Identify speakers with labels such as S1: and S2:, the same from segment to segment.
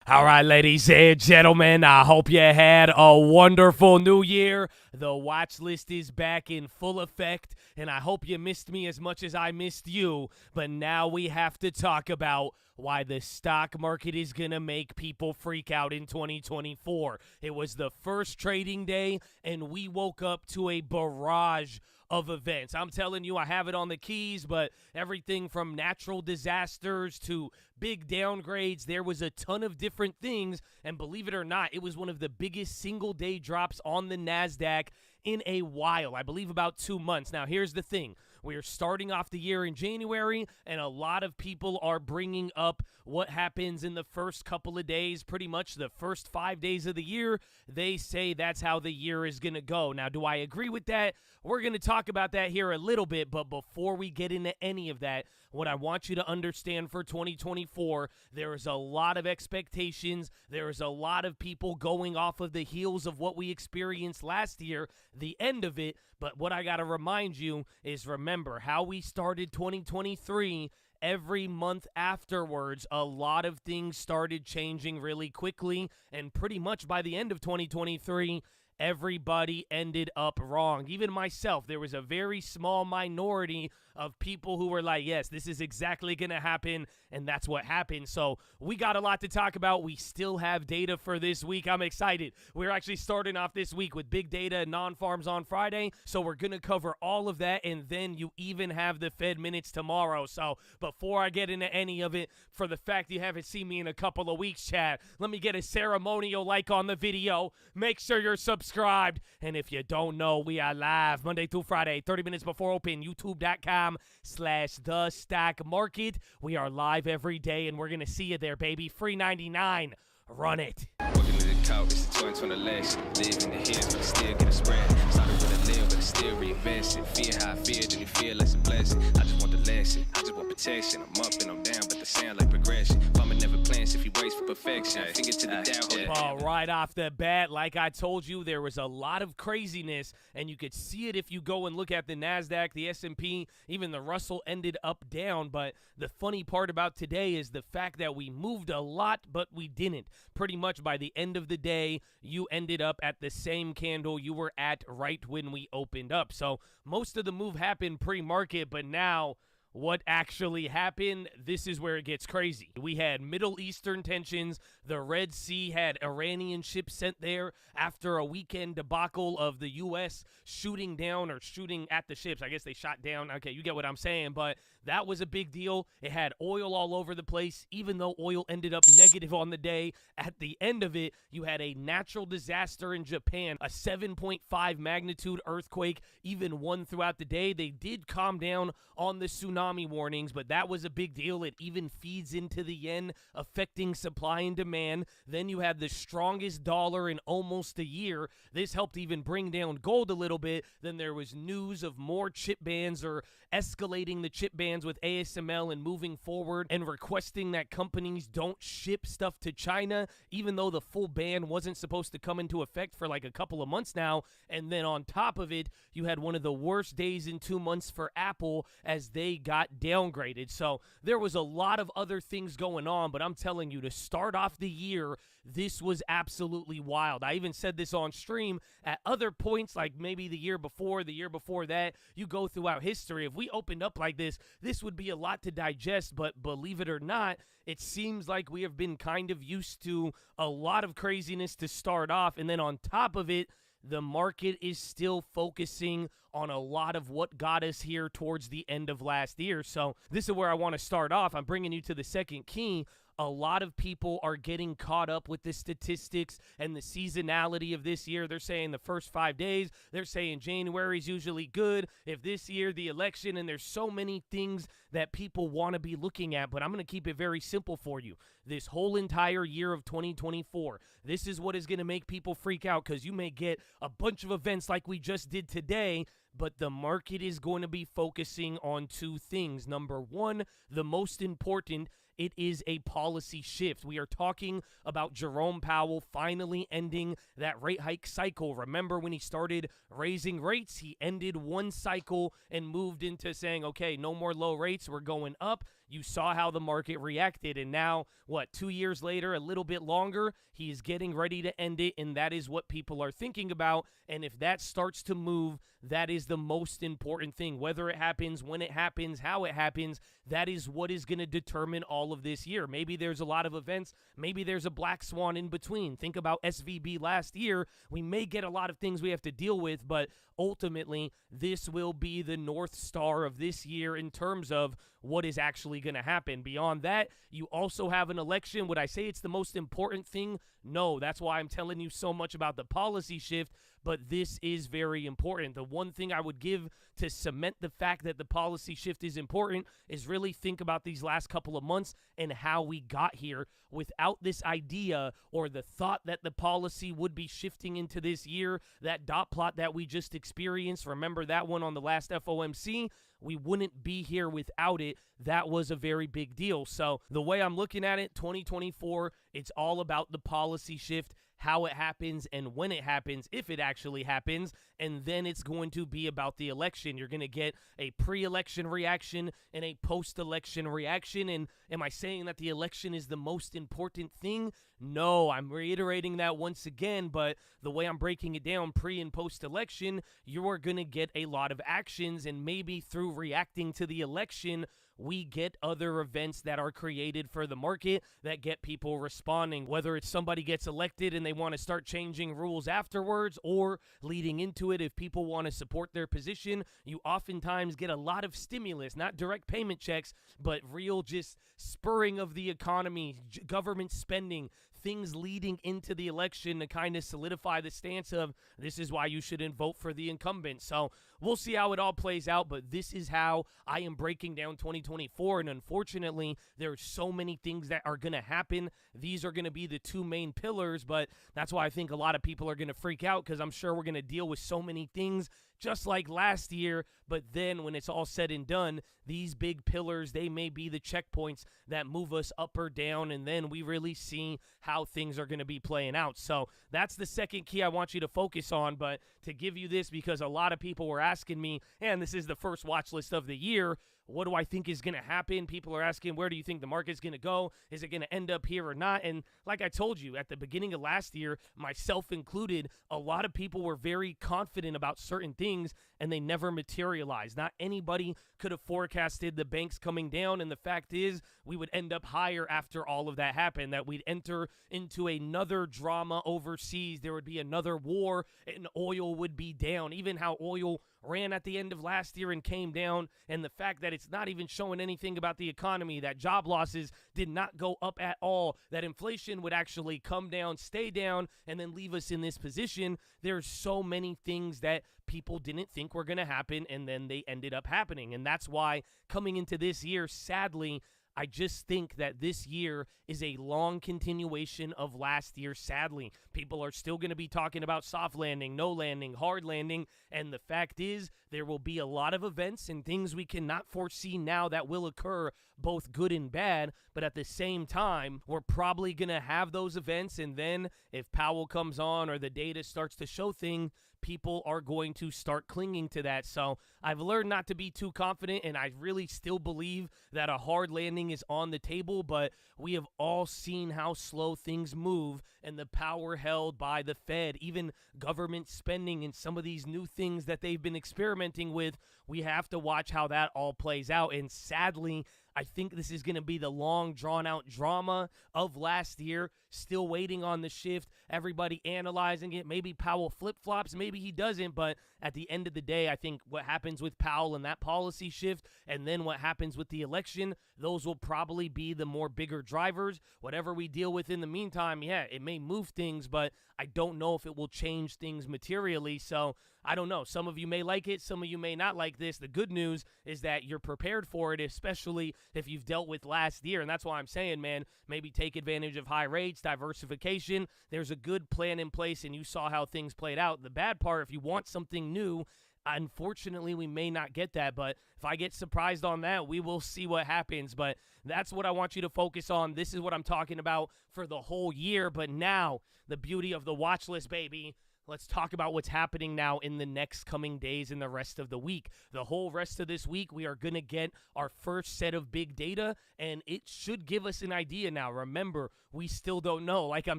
S1: All right, ladies and gentlemen, I hope you had a wonderful new year. The watch list is back in full effect, and I hope you missed me as much as I missed you. But now we have to talk about why the stock market is going to make people freak out in 2024. It was the first trading day, and we woke up to a barrage of events. I'm telling you, I have it on the keys, but everything from natural disasters to big downgrades, there was a ton of different things. And believe it or not, it was one of the biggest single day drops on the NASDAQ in a while. I believe about 2 months. Now, here's the thing. We are starting off the year in January, and a lot of people are bringing up what happens in the first couple of days, pretty much the first 5 days of the year. They say that's how the year is going to go. Now, do I agree with that? We're going to talk about that here a little bit, but before we get into any of that, what I want you to understand for 2024, there is a lot of expectations. There is a lot of people going off of the heels of what we experienced last year, the end of it. But what I got to remind you is remember how we started 2023. Every month afterwards, a lot of things started changing really quickly. And pretty much by the end of 2023, everybody ended up wrong. Even myself, there was a very small minority of people who were like, yes, this is exactly going to happen, and that's what happened. So we got a lot to talk about. We still have data for this week. I'm excited. We're actually starting off this week with big data and non-farms on Friday, so we're going to cover all of that, and then you even have the Fed minutes tomorrow. So before I get into any of it, for the fact you haven't seen me in a couple of weeks, chat, let me get a ceremonial like on the video. Make sure you're subscribed, and if you don't know, we are live Monday through Friday, 30 minutes before open, youtube.com/the stock market. We are live every day, and we're going to see you there, baby. Free 99. Run it.
S2: Working to the couch, it's the 2020 election. Live in the hills, but I still get a spread. Started with a live, but I still reinvest it. Feel how I feel, then it feel like a blessing. I just want the lesson, I just want protection. I'm up and I'm down, but the sound like progression. Farmer never plans if he waits for perfection. Finger to the down.
S1: Right off the bat, like I told you, there was a lot of craziness, and you could see it if you go and look at the NASDAQ, the S&P, even the Russell ended up down. But the funny part about today is the fact that we moved a lot, but we didn't. Pretty much by the end of the day, you ended up at the same candle you were at right when we opened up. So most of the move happened pre-market, but now what actually happened, this is where it gets crazy. We had Middle Eastern tensions. The Red Sea had Iranian ships sent there after a weekend debacle of the U.S. shooting down or shooting at the ships. I guess they shot down. Okay, you get what I'm saying, but that was a big deal. It had oil all over the place, even though oil ended up negative on the day. At the end of it, you had a natural disaster in Japan, a 7.5 magnitude earthquake, even one throughout the day. They did calm down on the tsunami warnings, but that was a big deal. It even feeds into the yen, affecting supply and demand. Then you had the strongest dollar in almost a year. This helped even bring down gold a little bit. Then there was news of more chip bans or escalating the chip bans with ASML and moving forward and requesting that companies don't ship stuff to China, even though the full ban wasn't supposed to come into effect for like a couple of months now. And then on top of it, you had one of the worst days in 2 months for Apple as they got downgraded. So there was a lot of other things going on, but I'm telling you, to start off the year, this was absolutely wild. I even said this on stream at other points, like maybe the year before that. You go throughout history. If we opened up like this would be a lot to digest, but believe it or not, it seems like we have been kind of used to a lot of craziness to start off, and then on top of it, the market is still focusing on a lot of what got us here towards the end of last year. So this is where I want to start off. I'm bringing you to the second key. A lot of people are getting caught up with the statistics and the seasonality of this year. They're saying the first 5 days, they're saying January is usually good. If this year, the election, and there's so many things that people want to be looking at, but I'm going to keep it very simple for you. This whole entire year of 2024, this is what is going to make people freak out, because you may get a bunch of events like we just did today, but the market is going to be focusing on two things. Number one, the most important, it is a policy shift. We are talking about Jerome Powell finally ending that rate hike cycle. Remember when he started raising rates, he ended one cycle and moved into saying, okay, no more low rates, we're going up. You saw how the market reacted, and now, 2 years later, a little bit longer, he is getting ready to end it, and that is what people are thinking about. And if that starts to move, that is the most important thing. Whether it happens, when it happens, how it happens, that is what is going to determine all of this year. Maybe there's a lot of events. Maybe there's a black swan in between. Think about SVB last year. We may get a lot of things we have to deal with, but ultimately, this will be the North Star of this year in terms of what is actually going to happen. Beyond that, you also have an election. Would I say it's the most important thing? No, that's why I'm telling you so much about the policy shift, but this is very important. The one thing I would give to cement the fact that the policy shift is important is really think about these last couple of months and how we got here. Without this idea or the thought that the policy would be shifting into this year, that dot plot that we just experienced, remember that one on the last FOMC? We wouldn't be here without it. That was a very big deal. So the way I'm looking at it, 2024, it's all about the policy shift, how it happens and when it happens, if it actually happens, and then it's going to be about the election. You're going to get a pre-election reaction and a post-election reaction. And am I saying that the election is the most important thing? No, I'm reiterating that once again, but the way I'm breaking it down, pre and post-election, you are going to get a lot of actions, and maybe through reacting to the election, we get other events that are created for the market that get people responding, whether it's somebody gets elected and they want to start changing rules afterwards, or leading into it, if people want to support their position, you oftentimes get a lot of stimulus, not direct payment checks, but real just spurring of the economy, government spending, things leading into the election to kind of solidify the stance of this is why you shouldn't vote for the incumbent. So we'll see how it all plays out, but this is how I am breaking down 2024. And unfortunately, there are so many things that are going to happen. These are going to be the two main pillars, but that's why I think a lot of people are going to freak out, because I'm sure we're going to deal with so many things just like last year. But then when it's all said and done, these big pillars, they may be the checkpoints that move us up or down, and then we really see how things are going to be playing out. So that's the second key I want you to focus on. But to give you this, because a lot of people were asking me, and this is the first watch list of the year, what do I think is going to happen? People are asking, where do you think the market's going to go? Is it going to end up here or not? And like I told you, at the beginning of last year, myself included, a lot of people were very confident about certain things, and they never materialized. Not anybody could have forecasted the banks coming down, and the fact is we would end up higher after all of that happened, that we'd enter into another drama overseas. There would be another war, and oil would be down. Even how oil ran at the end of last year and came down, and the fact that it's not even showing anything about the economy, that job losses did not go up at all, that inflation would actually come down, stay down, and then leave us in this position. There's so many things that people didn't think were going to happen, and then they ended up happening. And that's why coming into this year, sadly, I just think that this year is a long continuation of last year, sadly. People are still going to be talking about soft landing, no landing, hard landing, and the fact is there will be a lot of events and things we cannot foresee now that will occur, both good and bad, but at the same time, we're probably going to have those events, and then if Powell comes on or the data starts to show things, people are going to start clinging to that. So I've learned not to be too confident, and I really still believe that a hard landing is on the table, but we have all seen how slow things move and the power held by the Fed, even government spending and some of these new things that they've been experimenting with. We have to watch how that all plays out, and sadly, I think this is going to be the long, drawn-out drama of last year, still waiting on the shift, everybody analyzing it. Maybe Powell flip-flops, maybe he doesn't, but at the end of the day, I think what happens with Powell and that policy shift, and then what happens with the election, those will probably be the more bigger drivers. Whatever we deal with in the meantime, yeah, it may move things, but I don't know if it will change things materially. So I don't know. Some of you may like it. Some of you may not like this. The good news is that you're prepared for it, especially if you've dealt with last year. And that's why I'm saying, man, maybe take advantage of high rates, diversification. There's a good plan in place, and you saw how things played out. The bad part, if you want something new, unfortunately, we may not get that, but if I get surprised on that, we will see what happens. But that's what I want you to focus on. This is what I'm talking about for the whole year. But now, the beauty of the watch list, baby. Let's talk about what's happening now in the next coming days and the rest of the week. The whole rest of this week, we are going to get our first set of big data, and it should give us an idea now. Remember, we still don't know. Like I'm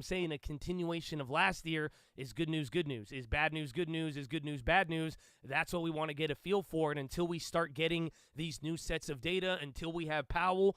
S1: saying, a continuation of last year is good news, good news. Is bad news, good news. Is good news, bad news. That's what we want to get a feel for. And until we start getting these new sets of data, until we have Powell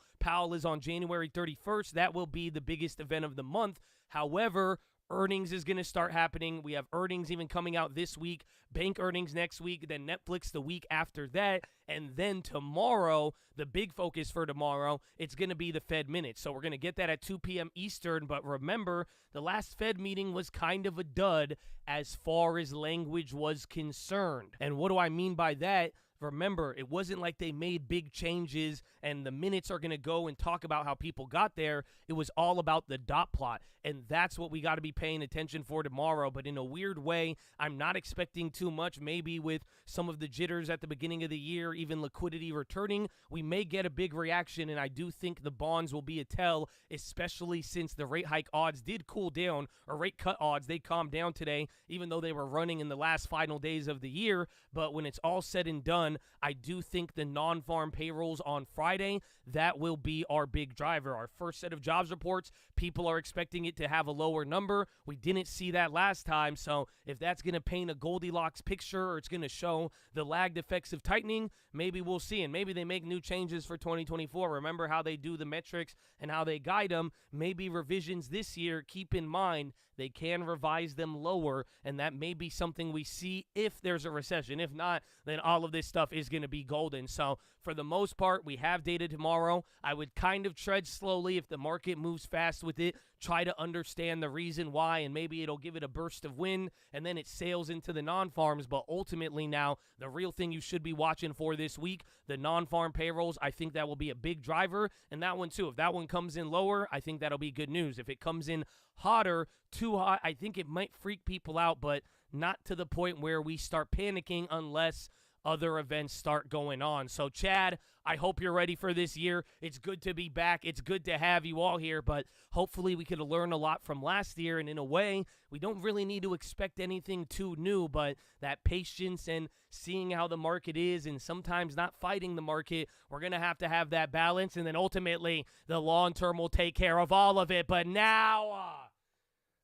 S1: is on January 31st. That will be the biggest event of the month. However, earnings is going to start happening. We have earnings even coming out this week, bank earnings next week, then Netflix the week after that. And then tomorrow, the big focus for tomorrow, it's going to be the Fed minutes. So we're going to get that at 2 p.m. Eastern. But remember, the last Fed meeting was kind of a dud as far as language was concerned. And what do I mean by that? Remember, it wasn't like they made big changes and the minutes are going to go and talk about how people got there. It was all about the dot plot, and that's what we got to be paying attention for tomorrow. But in a weird way, I'm not expecting too much. Maybe with some of the jitters at the beginning of the year, even liquidity returning, we may get a big reaction, and I do think the bonds will be a tell, especially since the rate hike odds did cool down, or rate cut odds, they calmed down today, even though they were running in the last final days of the year. But when it's all said and done, I do think the non-farm payrolls on Friday, that will be our big driver. Our first set of jobs reports, people are expecting it to have a lower number. We didn't see that last time, so if that's going to paint a Goldilocks picture or it's going to show the lagged effects of tightening, maybe we'll see. And maybe they make new changes for 2024. Remember how they do the metrics and how they guide them. Maybe revisions this year, keep in mind, they can revise them lower, and that may be something we see if there's a recession. If not, then all of this stuff is going to be golden. So for the most part, we have data tomorrow. I would kind of tread slowly if the market moves fast with it. Try to understand the reason why, and maybe it'll give it a burst of wind, and then it sails into the non-farms. But ultimately now, the real thing you should be watching for this week, the non-farm payrolls, I think that will be a big driver, and that one too. If that one comes in lower, I think that'll be good news. If it comes in hotter, too hot, I think it might freak people out, but not to the point where we start panicking unless other events start going on. So, Chad, I hope you're ready for this year. It's good to be back. It's good to have you all here, but hopefully we could learn a lot from last year, and in a way, we don't really need to expect anything too new, but that patience and seeing how the market is and sometimes not fighting the market, we're going to have that balance, and then ultimately the long term will take care of all of it. But now,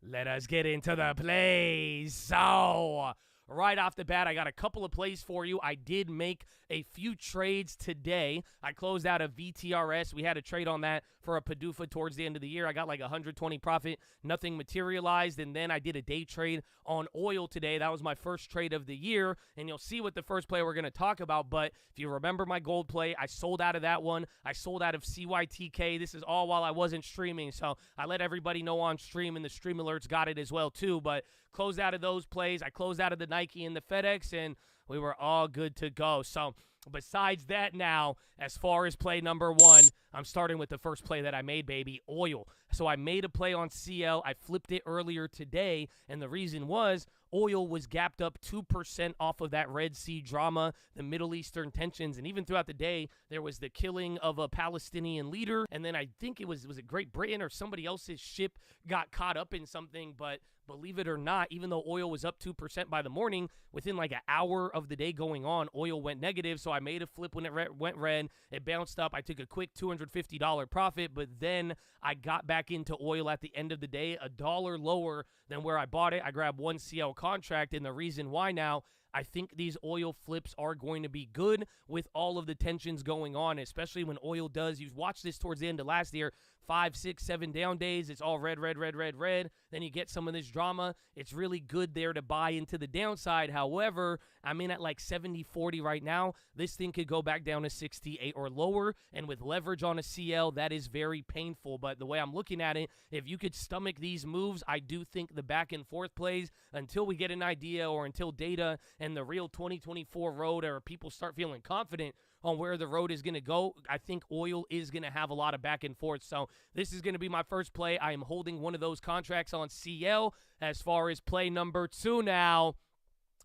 S1: let us get into the plays. So, right off the bat, I got a couple of plays for you. I did make a few trades today. I closed out a VTRS. We had a trade on that for a PDUFA towards the end of the year. I got like 120 profit. Nothing materialized. And then I did a day trade on oil today. That was my first trade of the year. And you'll see what the first play we're going to talk about. But if you remember my gold play, I sold out of that one. I sold out of CYTK. This is all while I wasn't streaming. So I let everybody know on stream, and the stream alerts got it as well too. But closed out of those plays. I closed out of the Nike and the FedEx, and we were all good to go. So besides that now, as far as play number one, I'm starting with the first play that I made, baby, oil. So I made a play on CL. I flipped it earlier today, and the reason was oil was gapped up 2% off of that Red Sea drama, the Middle Eastern tensions, and even throughout the day, there was the killing of a Palestinian leader, and then I think it was it Great Britain or somebody else's ship got caught up in something, but believe it or not, even though oil was up 2% by the morning, within like an hour of the day going on, oil went negative. So I made a flip when it went red. It bounced up. I took a quick $250 profit, but then I got back into oil at the end of the day, $1 lower than where I bought it. I grabbed one CL contract, and the reason why now, I think these oil flips are going to be good with all of the tensions going on, especially when oil does. You've watched this towards the end of last year, 5, 6, 7 down days. It's all red, red, red, red, red. Then you get some of this drama. It's really good there to buy into the downside. However, I'm in at like 70-40 right now. This thing could go back down to 68 or lower. And with leverage on a CL, that is very painful. But the way I'm looking at it, if you could stomach these moves, I do think the back and forth plays until we get an idea or until data and the real 2024 road, or people start feeling confident on where the road is going to go, I think oil is going to have a lot of back and forth. So this is going to be my first play. I am holding one of those contracts on CL. As far as play number two now,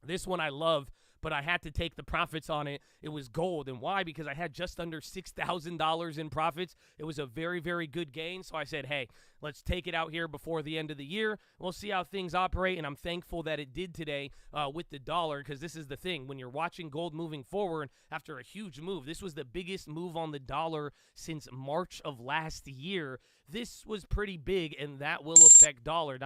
S1: this one I love but I had to take the profits on it. It was gold. And why? Because I had just under $6,000 in profits. It was a very, very good gain. So I said, hey, let's take it out here before the end of the year. We'll see how things operate, and I'm thankful that it did today with the dollar, because this is the thing. When you're watching gold moving forward after a huge move, this was the biggest move on the dollar since March of last year. This was pretty big, and that will affect gold,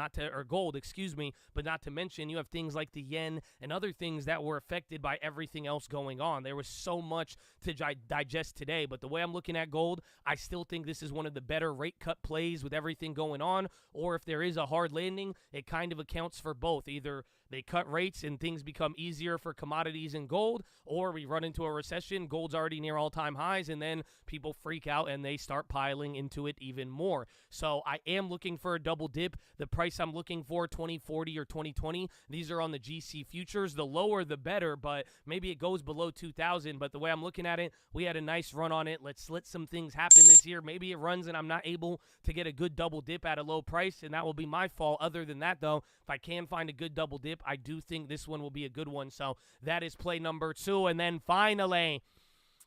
S1: but not to mention you have things like the yen and other things that were affected by everything else going on. There was so much to digest today, but the way I'm looking at gold, I still think this is one of the better rate cut plays with everything going on, or if there is a hard landing, it kind of accounts for both. Either they cut rates and things become easier for commodities and gold, or we run into a recession, gold's already near all-time highs, and then people freak out and they start piling into it even more. So I am looking for a double dip. The price I'm looking for, 2040 or 2020, these are on the GC futures. The lower, the better, but maybe it goes below 2,000. But the way I'm looking at it, we had a nice run on it. Let's let some things happen this year. Maybe it runs and I'm not able to get a good double dip at a low price, and that will be my fault. Other than that, though, if I can find a good double dip, I do think this one will be a good one. So that is play number 2. And then finally,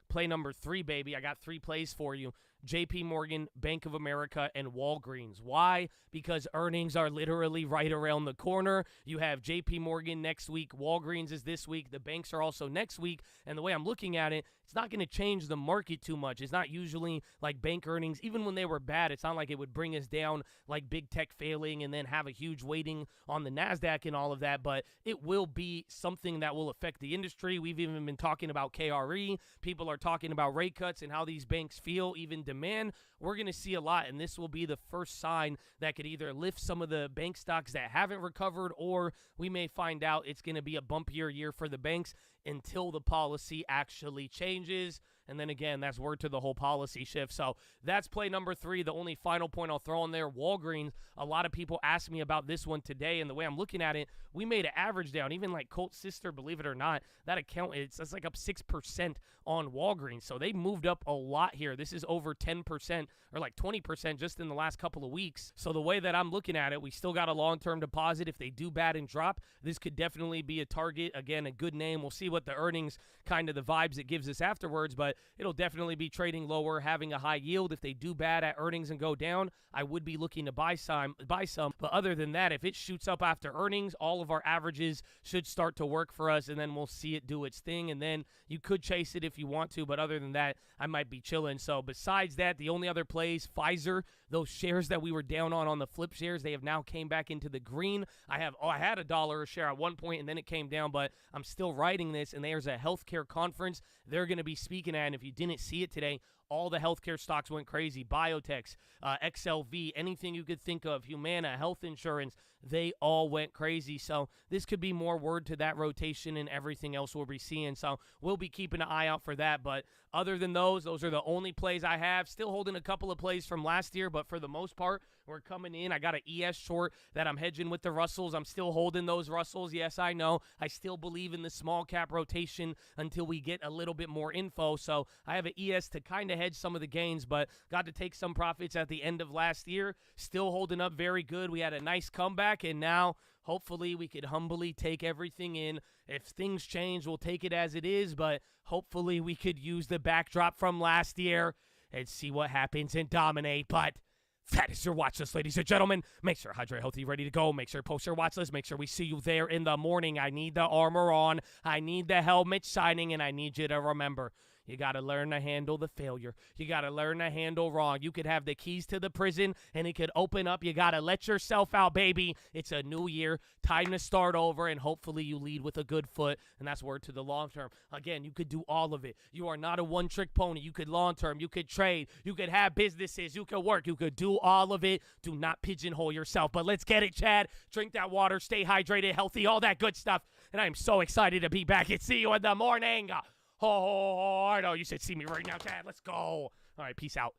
S1: play number 3, baby. I got 3 plays for you. JP Morgan, Bank of America, and Walgreens. Why? Because earnings are literally right around the corner. You have JP Morgan next week. Walgreens is this week. The banks are also next week. And the way I'm looking at it, it's not going to change the market too much. It's not usually like bank earnings. Even when they were bad, it's not like it would bring us down like big tech failing and then have a huge weighting on the NASDAQ and all of that. But it will be something that will affect the industry. We've even been talking about KRE. People are talking about rate cuts and how these banks feel, even demand. We're going to see a lot, and this will be the first sign that could either lift some of the bank stocks that haven't recovered, or we may find out it's going to be a bumpier year for the banks until the policy actually changes. And then again, that's word to the whole policy shift. So that's play number 3. The only final point I'll throw in there, Walgreens. A lot of people asked me about this one today, and the way I'm looking at it, we made an average down. Even like Colt Sister, believe it or not, that account, it's like up 6% on Walgreens. So they moved up a lot here. This is over 10% or like 20% just in the last couple of weeks. So the way that I'm looking at it, we still got a long-term deposit. If they do bad and drop, this could definitely be a target. Again, a good name. We'll see what the earnings, kind of the vibes it gives us afterwards, but it'll definitely be trading lower, having a high yield. If they do bad at earnings and go down, I would be looking to buy some. But other than that, if it shoots up after earnings, all of our averages should start to work for us, and then we'll see it do its thing, and then you could chase it if you want to, but other than that, I might be chilling. So besides that, the only other plays, Pfizer, those shares that we were down on the flip shares, they have now came back into the green. I had $1 a share at one point, and then it came down, but I'm still writing this, and there's a healthcare conference they're going to be speaking at, and if you didn't see it today, all the healthcare stocks went crazy. Biotechs, XLV, anything you could think of, Humana, health insurance, they all went crazy. So this could be more word to that rotation and everything else we'll be seeing. So we'll be keeping an eye out for that. But other than those are the only plays I have. Still holding a couple of plays from last year, but for the most part, we're coming in. I got an ES short that I'm hedging with the Russells. I'm still holding those Russells. Yes, I know. I still believe in the small cap rotation until we get a little bit more info. So I have an ES to kind of hedge some of the gains, but got to take some profits at the end of last year. Still holding up very good. We had a nice comeback, and now hopefully we could humbly take everything in. If things change, we'll take it as it is, but hopefully we could use the backdrop from last year and see what happens and dominate. But that is your watch list, ladies and gentlemen. Make sure hydrate, healthy, ready to go. Make sure post your watch list. Make sure we see you there in the morning. I need the armor on. I need the helmet shining, and I need you to remember, you got to learn to handle the failure. You got to learn to handle wrong. You could have the keys to the prison, and it could open up. You got to let yourself out, baby. It's a new year. Time to start over, and hopefully you lead with a good foot, and that's word to the long term. Again, you could do all of it. You are not a one-trick pony. You could long term. You could trade. You could have businesses. You could work. You could do all of it. Do not pigeonhole yourself. But let's get it, Chad. Drink that water. Stay hydrated, healthy, all that good stuff. And I'm so excited to be back and see you in the morning. Oh, I know you should see me right now, Chad. Let's go. All right, peace out.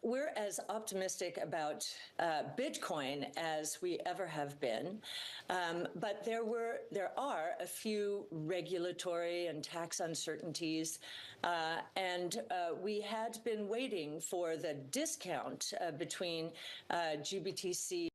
S3: We're as optimistic about Bitcoin as we ever have been, but there are a few regulatory and tax uncertainties, and we had been waiting for the discount between GBTC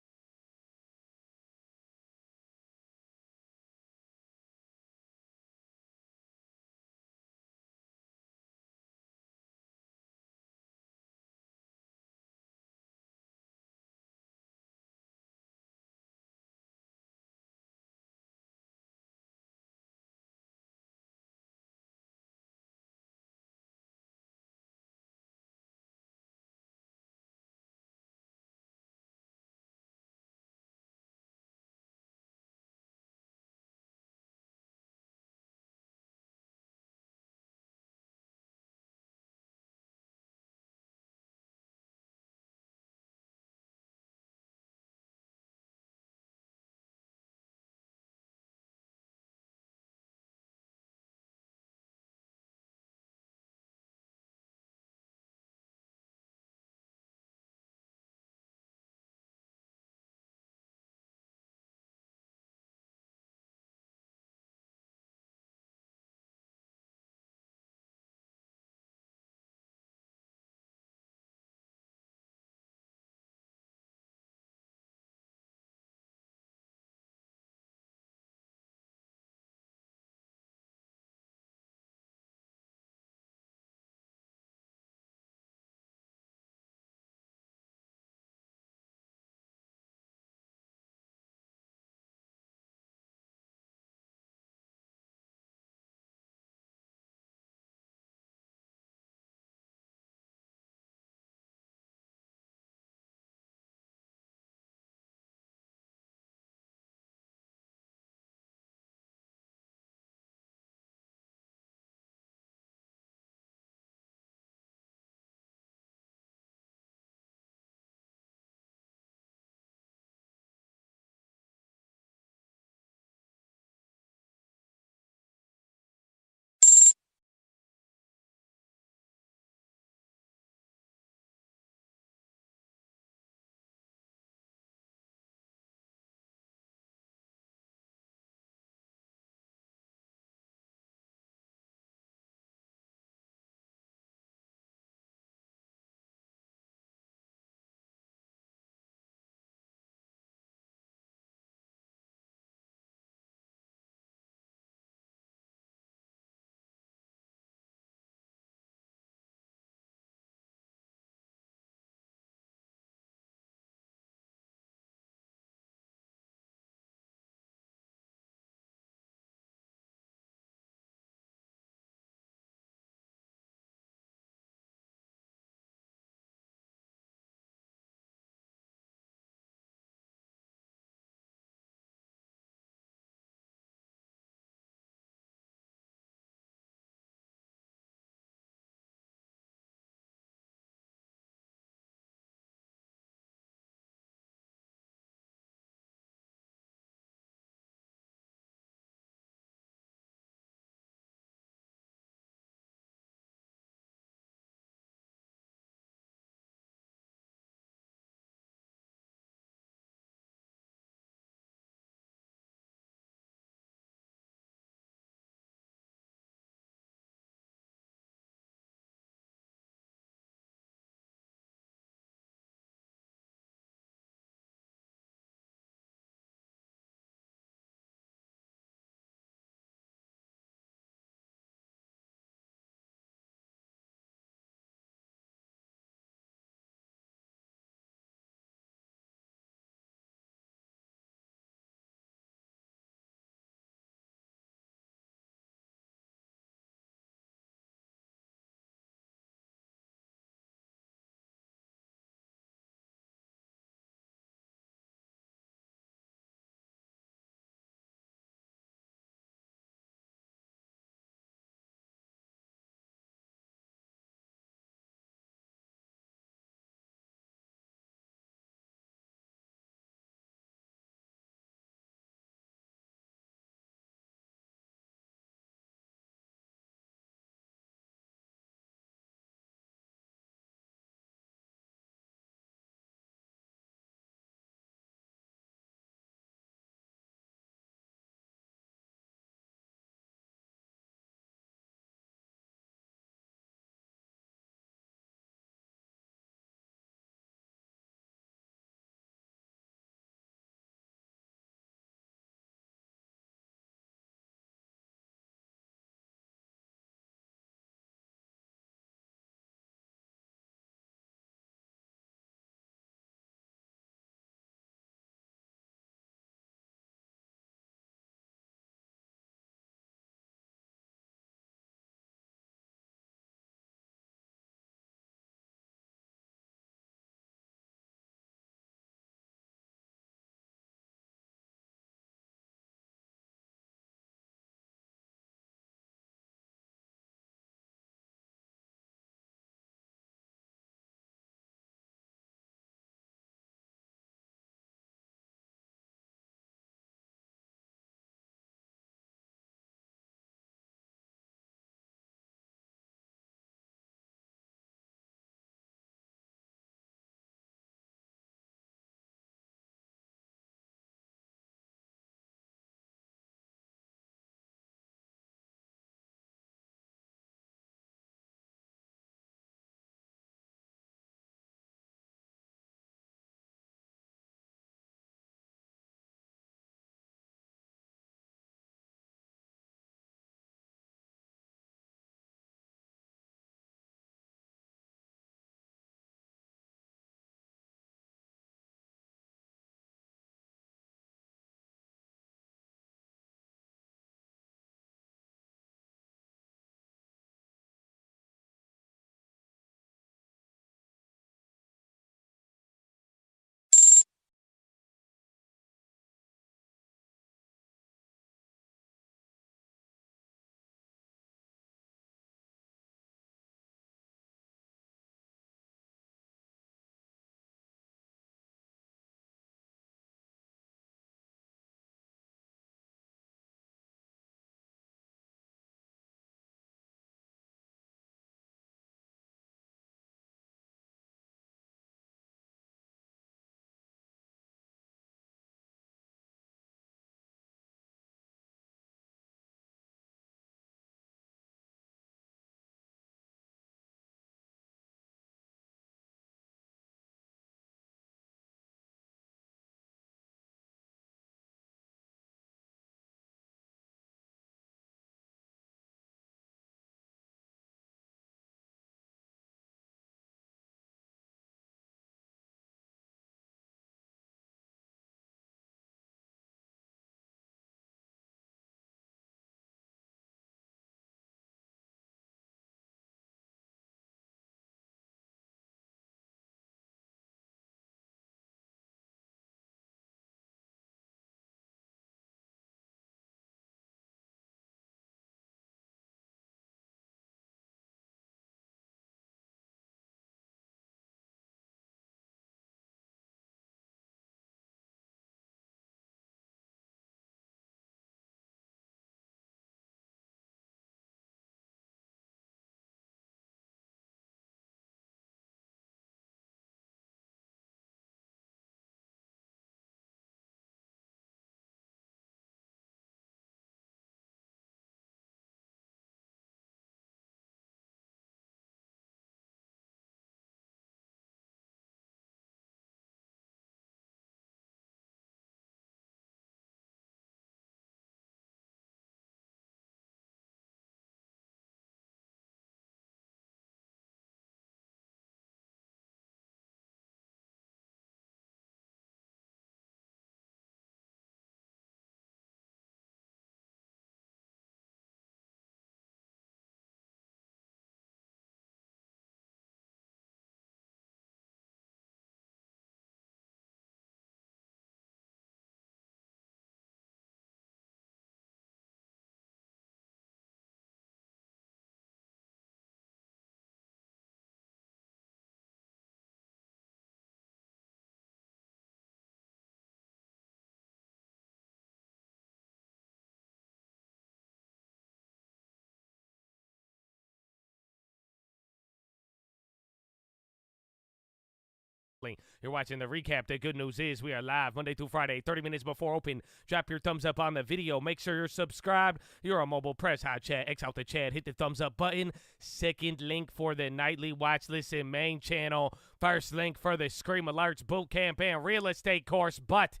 S1: You're watching the recap. The good news is we are live Monday through Friday, 30 minutes before open. Drop your thumbs up on the video. Make sure you're subscribed. You're on mobile. Press hot chat. X out the chat. Hit the thumbs up button. Second link for the nightly watch listen main channel. First link for the Scream Alerts boot camp and real estate course. But,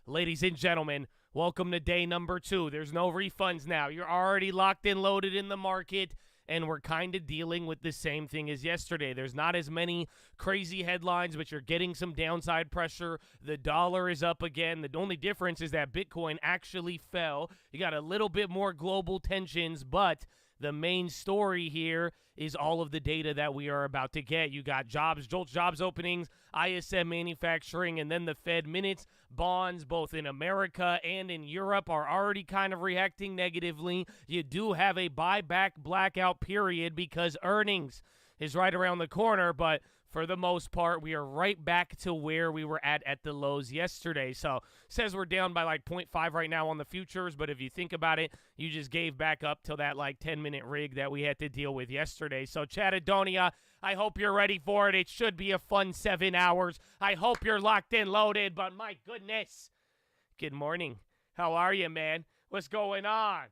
S1: ladies and gentlemen, welcome to day number 2. There's no refunds now. You're already locked and loaded in the market. And we're kind of dealing with the same thing as yesterday. There's not as many crazy headlines, but you're getting some downside pressure. The dollar is up again. The only difference is that Bitcoin actually fell. You got a little bit more global tensions, but the main story here is all of the data that we are about to get. You got jobs, JOLTS jobs openings, ISM manufacturing, and then the Fed minutes. Bonds, both in America and in Europe, are already kind of reacting negatively. You do have a buyback blackout period because earnings is right around the corner, but for the most part, we are right back to where we were at the lows yesterday. So, says we're down by like 0.5 right now on the futures, but if you think about it, you just gave back up till that like 10-minute rig that we had to deal with yesterday. So, Chattadonia, I hope you're ready for it. It should be a fun 7 hours. I hope you're locked and loaded, but my goodness. Good morning. How are you, man? What's going on?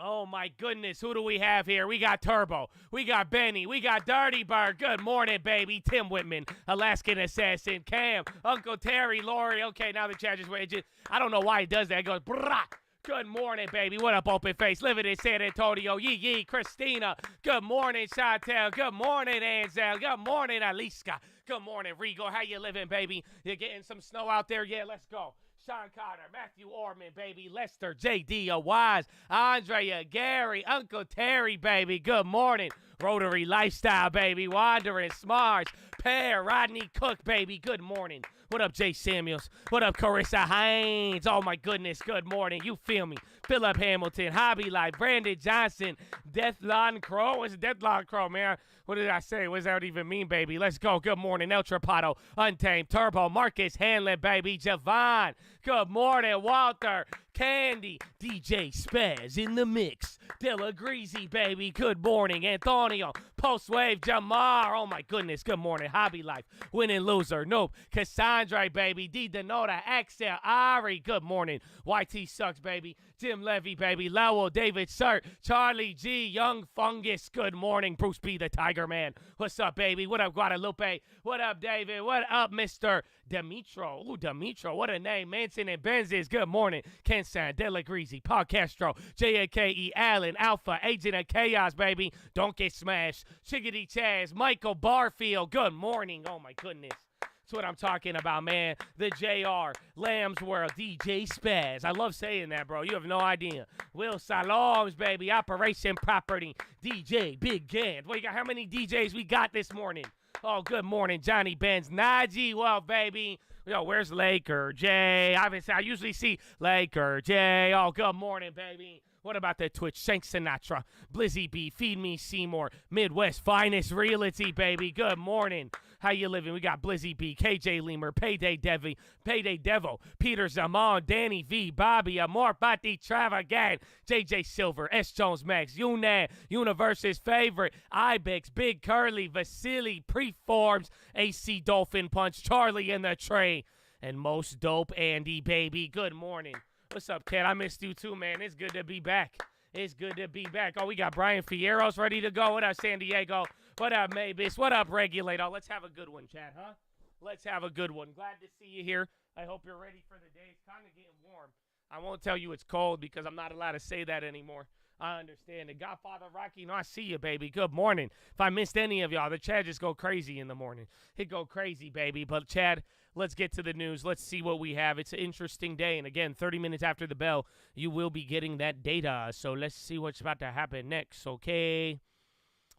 S1: Oh, my goodness. Who do we have here? We got Turbo. We got Benny. We got Dirty Bird. Good morning, baby. Tim Whitman, Alaskan Assassin, Cam, Uncle Terry, Lori. Okay, now the chat just went. I don't know why he does that. It goes, brah. Good morning, baby. What up, Open Face? Living in San Antonio. Yee, Christina. Good morning, Chantel. Good morning, Ansel. Good morning, Aliska. Good morning, Regal. How you living, baby? You getting some snow out there? Yeah, let's go. Sean Carter, Matthew Orman, baby, Lester, JD, Wise, Andrea, Gary, Uncle Terry, baby, good morning. Rotary Lifestyle, baby, Wandering Smarts, Pear, Rodney Cook, baby, good morning. What up, Jay Samuels? What up, Carissa Hines? Oh, my goodness, good morning. You feel me? Philip Hamilton, Hobby Life, Brandon Johnson, Deathlon Crow. What's Deathlon Crow, man? What did I say? What does that even mean, baby? Let's go. Good morning, El Trapato, Untamed, Turbo, Marcus Hanlon, baby, Javon. Good morning, Walter, Candy, DJ Spaz in the mix. Dilla Greasy, baby. Good morning, Antonio, Postwave, Jamar. Oh, my goodness. Good morning, Hobby Life, Winning Loser. Nope. Cassandra, baby. D. Denota, Axel, Ari. Good morning. YT Sucks, baby. Jim Levy, baby. Lowell, David Surt, Charlie G, Young Fungus. Good morning, Bruce B, the Tiger Man. What's up, baby? What up, Guadalupe? What up, David? What up, Mr. Demetro? Ooh, Demetro. What a name. Manson and Benzes. Good morning. Ken San, Dela Greasy, Paul Castro, J.A.K.E. Allen, Alpha, Agent of Chaos, baby. Don't get smashed. Chickadee Chaz, Michael Barfield. Good morning. Oh, my goodness. That's what I'm talking about, man. The JR, Lamb's World, DJ Spaz. I love saying that, bro. You have no idea. Will Saloms, baby. Operation Property. DJ Big Gant. Well, you got how many DJs we got this morning? Oh, good morning, Johnny Benz. Najee, well, baby. Yo, where's Laker Jay? I usually see Laker Jay. Oh, good morning, baby. What about the Twitch? Shank Sinatra, Blizzy B, Feed Me Seymour, Midwest Finest Realty, baby. Good morning. How you living? We got Blizzy B, KJ Lemur, Payday Devo, Peter Zaman, Danny V, Bobby, Amor Bati, Travagant, JJ Silver, S. Jones Max, Unan, Universe's Favorite, Ibex, Big Curly, Vasily, Preforms, AC Dolphin Punch, Charlie in the Tray, and Most Dope Andy, baby. Good morning. What's up, Kat? I missed you too, man. It's good to be back. It's good to be back. Oh, we got Brian Fierro's ready to go. What up, San Diego? What up, Mavis? What up, Regulator? Let's have a good one, Chad, huh? Let's have a good one. Glad to see you here. I hope you're ready for the day. It's kind of getting warm. I won't tell you it's cold because I'm not allowed to say that anymore. I understand it. Godfather Rocky, no, I see you, baby. Good morning. If I missed any of y'all, the Chad just go crazy in the morning. He'd go crazy, baby. But, Chad, let's get to the news. Let's see what we have. It's an interesting day. And, again, 30 minutes after the bell, you will be getting that data. So let's see what's about to happen next, okay?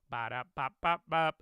S1: Ba-da-bop-bop-bop.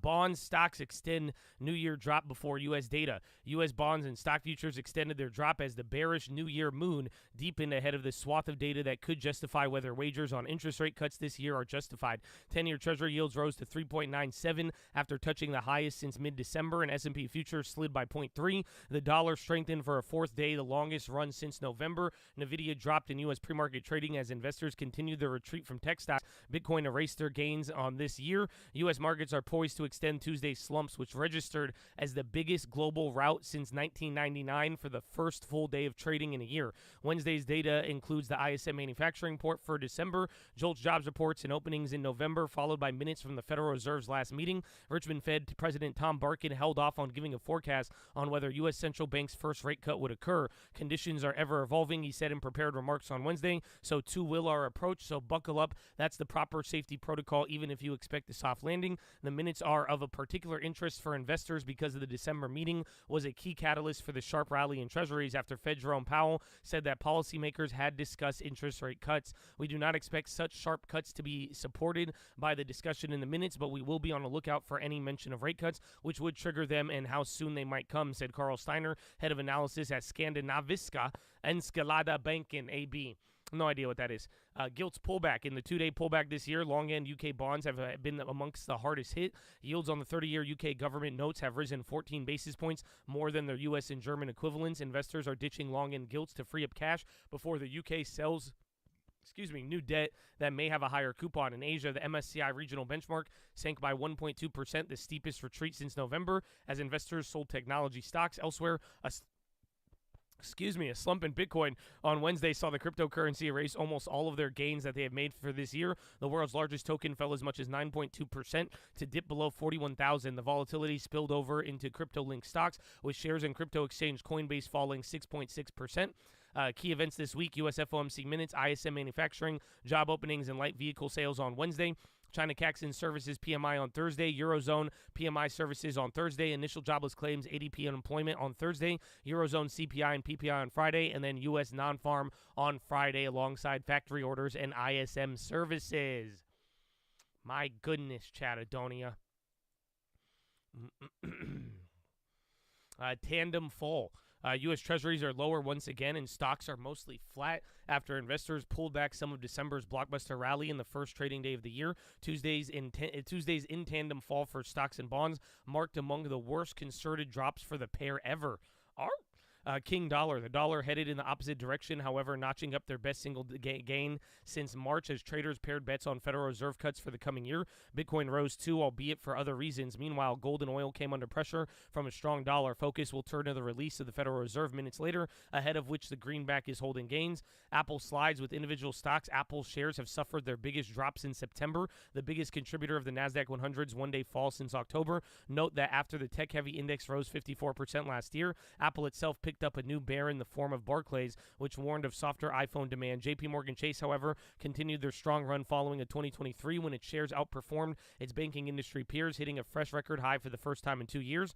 S1: Bonds stocks extend New Year drop before U.S. data. U.S. bonds and stock futures extended their drop as the bearish New Year moon deepened ahead of the swath of data that could justify whether wagers on interest rate cuts this year are justified. 10-year Treasury yields rose to 3.97 after touching the highest since mid-December, and S&P futures slid by 0.3. The dollar strengthened for a fourth day, the longest run since November. NVIDIA dropped in U.S. pre-market trading as investors continued their retreat from tech stocks. Bitcoin erased their gains on this year. U.S. markets are poised poised to extend Tuesday's slumps, which registered as the biggest global rout since 1999 for the first full day of trading in a year. Wednesday's data includes the ISM manufacturing report for December, JOLTS jobs reports and openings in November, followed by minutes from the Federal Reserve's last meeting. Richmond Fed President Tom Barkin held off on giving a forecast on whether U.S. Central Bank's first rate cut would occur. Conditions are ever evolving, he said in prepared remarks on Wednesday, so too will our approach, so buckle up. That's the proper safety protocol, even if you expect a soft landing. The minutes are of a particular interest for investors because of the December meeting was a key catalyst for the sharp rally in treasuries after Fed Jerome Powell said that policymakers had discussed interest rate cuts. We do not expect such sharp cuts to be supported by the discussion in the minutes, but we will be on the lookout for any mention of rate cuts, which would trigger them and how soon they might come, said Carl Steiner, head of analysis at Skandinaviska Enskilada Banken AB. No idea what that is. Gilts pullback. In the two-day pullback this year, long-end UK bonds have been amongst the hardest hit. Yields on the 30-year UK government notes have risen 14 basis points, more than their U.S. and German equivalents. Investors are ditching long-end gilts to free up cash before the UK sells new debt that may have a higher coupon. In Asia, the MSCI regional benchmark sank by 1.2%, the steepest retreat since November, as investors sold technology stocks. Elsewhere, a slump in Bitcoin on Wednesday saw the cryptocurrency erase almost all of their gains that they have made for this year. The world's largest token fell as much as 9.2% to dip below 41,000. The volatility spilled over into crypto-linked stocks, with shares in crypto exchange Coinbase falling 6.6%. Key events this week: U.S. FOMC minutes, ISM manufacturing, job openings, and light vehicle sales on Wednesday. China Caxton Services PMI on Thursday, Eurozone PMI Services on Thursday, initial jobless claims, ADP unemployment on Thursday, Eurozone CPI and PPI on Friday, and then U.S. non-farm on Friday alongside factory orders and ISM services. My goodness, Chatadonia. Tandem fall. U.S. Treasuries are lower once again, and stocks are mostly flat after investors pulled back some of December's blockbuster rally in the first trading day of the year. Tuesday's in tandem fall for stocks and bonds marked among the worst concerted drops for the pair ever. King Dollar. The dollar headed in the opposite direction, however, notching up their best single gain since March as traders paired bets on Federal Reserve cuts for the coming year. Bitcoin rose too, albeit for other reasons. Meanwhile, gold and oil came under pressure from a strong dollar. Focus will turn to the release of the Federal Reserve minutes later, ahead of which the greenback is holding gains. Apple slides with individual stocks. Apple shares have suffered their biggest drops in September, the biggest contributor of the NASDAQ 100's one-day fall since October. Note that after the tech-heavy index rose 54% last year, Apple itself picked up a new bear in the form of Barclays, which warned of softer iPhone demand. JP Morgan Chase, however, continued their strong run following a 2023 when its shares outperformed its banking industry peers, hitting a fresh record high for the first time in 2 years.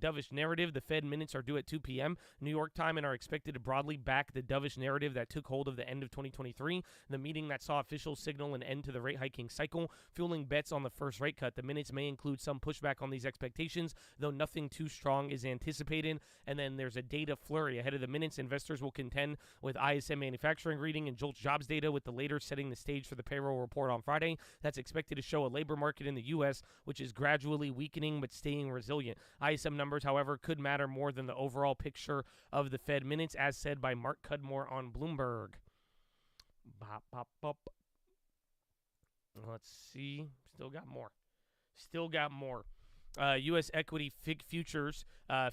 S1: Dovish narrative. The Fed minutes are due at 2 p.m. New York time and are expected to broadly back the dovish narrative that took hold of the end of 2023, the meeting that saw officials signal an end to the rate hiking cycle, fueling bets on the first rate cut. The minutes may include some pushback on these expectations, though nothing too strong is anticipated. And then there's a data flurry. Ahead of the minutes, investors will contend with ISM manufacturing reading and JOLTS jobs data, with the later setting the stage for the payroll report on Friday. That's expected to show a labor market in the U.S., which is gradually weakening but staying resilient. ISM numbers, however, could matter more than the overall picture of the Fed minutes, as said by Mark Cudmore on Bloomberg. Let's see. Still got more. U.S. equity futures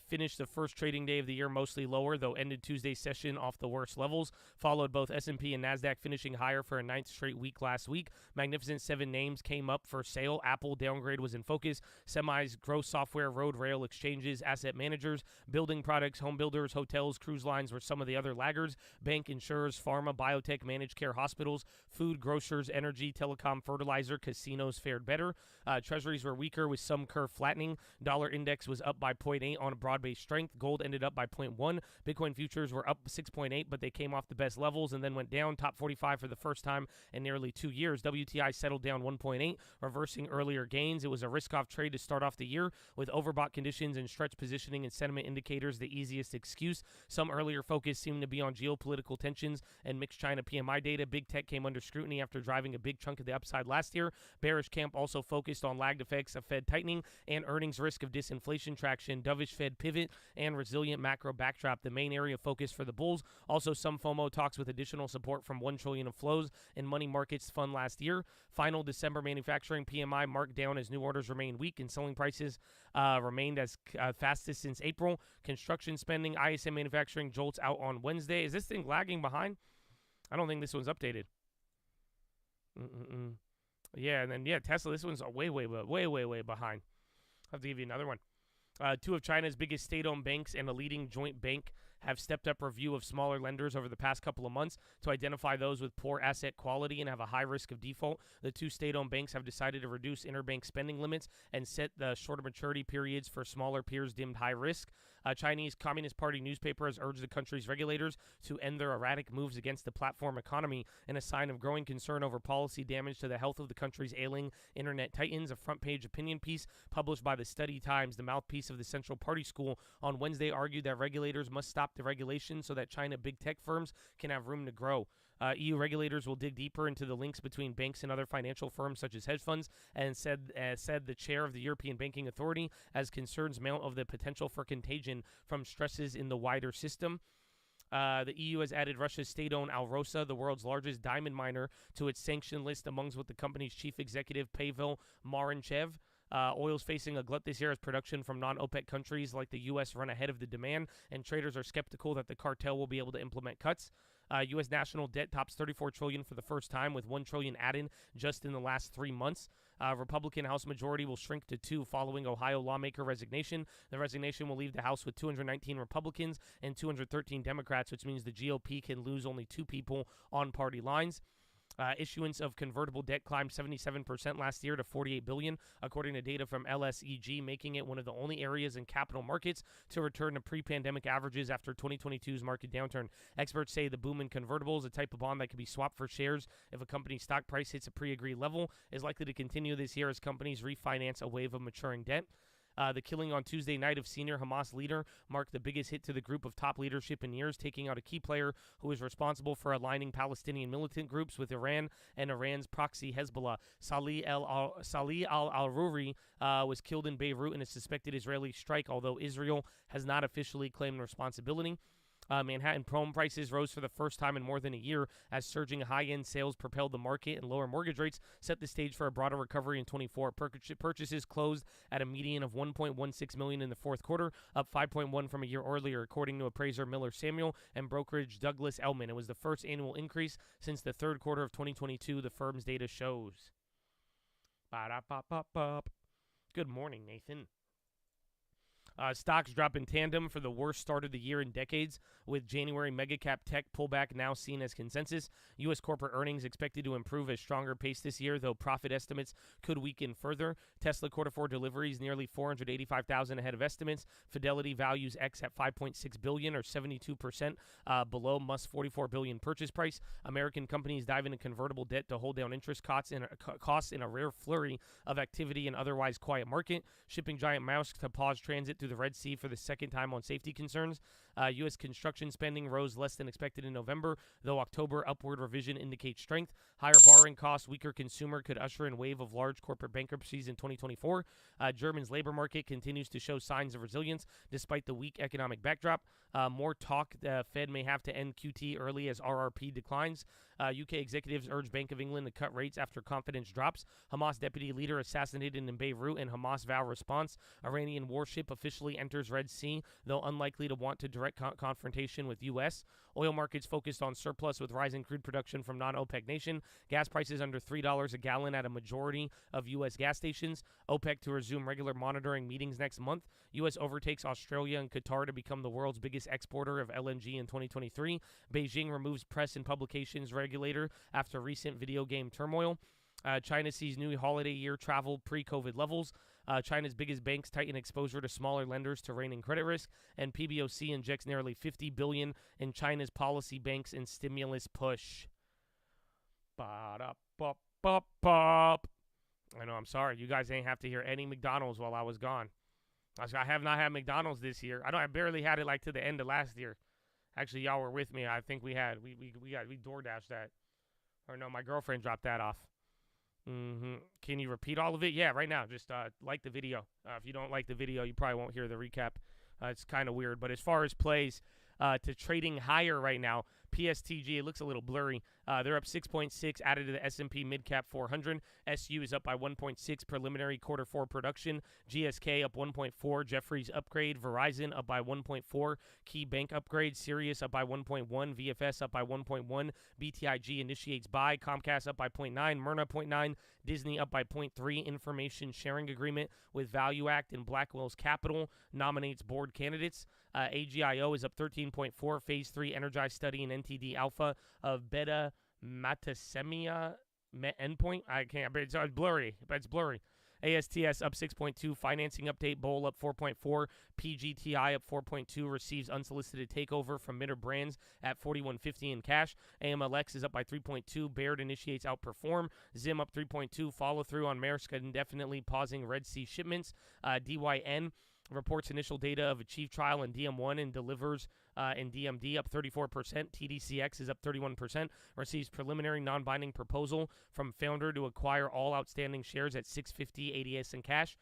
S1: finished the first trading day of the year mostly lower, though ended Tuesday's session off the worst levels, followed both S&P and NASDAQ finishing higher for a ninth straight week last week. Magnificent Seven names came up for sale. Apple downgrade was in focus. Semis, growth software, road rail exchanges, asset managers, building products, home builders, hotels, cruise lines were some of the other laggards. Bank, insurers, pharma, biotech, managed care hospitals, food, grocers, energy, telecom, fertilizer, casinos fared better. Treasuries were weaker with some curve flattening. Dollar index was up by 0.8 on a broad-based strength. Gold ended up by 0.1. Bitcoin futures were up 6.8, but they came off the best levels and then went down. Top 45 for the first time in nearly 2 years. WTI settled down 1.8, reversing earlier gains. It was a risk-off trade to start off the year, with overbought conditions and stretch positioning and sentiment indicators the easiest excuse. Some earlier focus seemed to be on geopolitical tensions and mixed China PMI data. Big tech came under scrutiny after driving a big chunk of the upside last year. Bearish camp also focused on lagged effects of Fed tightening and given earnings risk of disinflation traction, dovish Fed pivot, and resilient macro backdrop. The main area of focus for the bulls. Also, some FOMO talks with additional support from $1 trillion of flows in money markets fund last year. Final December manufacturing PMI marked down as new orders remain weak and selling prices remained as fastest since April. Construction spending, ISM manufacturing jolts out on Wednesday. Is this thing lagging behind? I don't think this one's updated. Yeah, and then, Tesla, this one's way behind. I'll have to give you another one. Two of China's biggest state-owned banks and a leading joint bank have stepped up review of smaller lenders over the past couple of months to identify those with poor asset quality and have a high risk of default. The two state-owned banks have decided to reduce interbank spending limits and set the shorter maturity periods for smaller peers deemed high risk. Chinese Communist Party newspaper has urged the country's regulators to end their erratic moves against the platform economy in a sign of growing concern over policy damage to the health of the country's ailing internet titans. A front-page opinion piece published by the Study Times, the mouthpiece of the Central Party School, on Wednesday argued that regulators must stop the regulation so that China big tech firms can have room to grow. EU regulators will dig deeper into the links between banks and other financial firms such as hedge funds, and said the chair of the European Banking Authority, as concerns mount of the potential for contagion from stresses in the wider system. The EU has added Russia's state-owned Alrosa, the world's largest diamond miner, to its sanction list, amongst with the company's chief executive, Pavel Maranchev. Oil's facing a glut this year as production from non-OPEC countries like the U.S. run ahead of the demand, and traders are skeptical that the cartel will be able to implement cuts. U.S. national debt tops $34 trillion for the first time, with $1 trillion added just in the last 3 months. Republican House majority will shrink to 2 following Ohio lawmaker resignation. The resignation will leave the House with 219 Republicans and 213 Democrats, which means the GOP can lose only 2 people on party lines. Issuance of convertible debt climbed 77% last year to $48 billion, according to data from LSEG, making it one of the only areas in capital markets to return to pre-pandemic averages after 2022's market downturn. Experts say the boom in convertibles, a type of bond that can be swapped for shares if a company's stock price hits a pre-agreed level, is likely to continue this year as companies refinance a wave of maturing debt. The killing on Tuesday night of senior Hamas leader marked the biggest hit to the group of top leadership in years, taking out a key player who is responsible for aligning Palestinian militant groups with Iran and Iran's proxy Hezbollah. Salih al-Aruri was killed in Beirut in a suspected Israeli strike, although Israel has not officially claimed responsibility. Manhattan home prices rose for the first time in more than a year as surging high-end sales propelled the market, and lower mortgage rates set the stage for a broader recovery in 24. Purchases closed at a median of $1.16 million in the fourth quarter, up 5.1 from a year earlier, according to appraiser Miller Samuel and brokerage Douglas Elliman. It was the first annual increase since the third quarter of 2022, the firm's data shows. Good morning, Nathan. Stocks drop in tandem for the worst start of the year in decades, with January megacap tech pullback now seen as consensus. U.S. corporate earnings expected to improve at stronger pace this year, though profit estimates could weaken further. Tesla Q4 deliveries nearly 485,000 ahead of estimates. Fidelity values X at $5.6 billion, or 72% below Musk's $44 billion purchase price. American companies dive into convertible debt to hold down interest costs in a rare flurry of activity in otherwise quiet market. Shipping giant Maersk to pause transit through the Red Sea for the second time on safety concerns. U.S. construction spending rose less than expected in November, though October upward revision indicates strength. Higher borrowing costs, weaker consumer could usher in wave of large corporate bankruptcies in 2024. Germany's labor market continues to show signs of resilience despite the weak economic backdrop. More talk the Fed may have to end QT early as RRP declines. UK executives urge Bank of England to cut rates after confidence drops. Hamas deputy leader assassinated in Beirut, and Hamas vow response. Iranian warship officially enters Red Sea, though unlikely to want to direct confrontation with U.S. Oil markets focused on surplus with rising crude production from non-OPEC nation. Gas prices under $3 a gallon at a majority of U.S. gas stations. OPEC to resume regular monitoring meetings next month. U.S. overtakes Australia and Qatar to become the world's biggest exporter of LNG in 2023. Beijing removes press and publications regulator after recent video game turmoil. China sees new holiday year travel pre-COVID levels. China's biggest banks tighten exposure to smaller lenders to rein in credit risk, and PBOC injects nearly $50 billion in China's policy banks in stimulus push. Ba-da-ba-ba-ba. I know, I'm sorry. You guys ain't have to hear any McDonald's while I was gone. I have not had McDonald's this year. I barely had it like to the end of last year. Actually, y'all were with me. I think we DoorDashed that. Or no, my girlfriend dropped that off. Can you repeat all of it? Yeah, right now. Just like the video. If you don't like the video, you probably won't hear the recap. It's kind of weird. But as far as plays to trading higher right now, PSTG, it looks a little blurry. They're up 6.6, added to the S&P Midcap 400. SU is up by 1.6, preliminary quarter 4 production. GSK up 1.4, Jefferies upgrade. Verizon up by 1.4, Key Bank upgrade. Sirius up by 1.1, VFS up by 1.1, BTIG initiates buy. Comcast up by 0.9, Myrna 0.9, Disney up by 0.3. Information sharing agreement with Value Act and Blackwell's Capital nominates board candidates. AGIO is up 13.4, phase 3 Energize study in NTD alpha of beta metasemia endpoint. I can't, but it's blurry. ASTS up 6.2, financing update. Bowl up 4.4, PGTI up 4.2, receives unsolicited takeover from Mitter Brands at $41.50 in cash. AMLX is up by 3.2, Baird initiates outperform. Zim up 3.2, follow through on Maersk indefinitely pausing Red Sea shipments. DYN reports initial data of Achieve trial in DM1 and delivers in DMD up 34%. TDCX is up 31%. Receives preliminary non-binding proposal from founder to acquire all outstanding shares at $6.50 ADS in cash.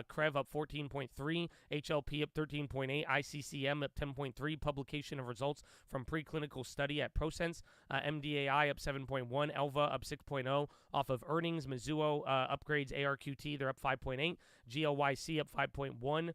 S1: Krev up 14.3, HLP up 13.8, ICCM up 10.3, publication of results from preclinical study at ProSense. MDAI up 7.1, Elva up 6.0 off of earnings. Mizuho upgrades ARQT, they're up 5.8, GLYC up 5.1,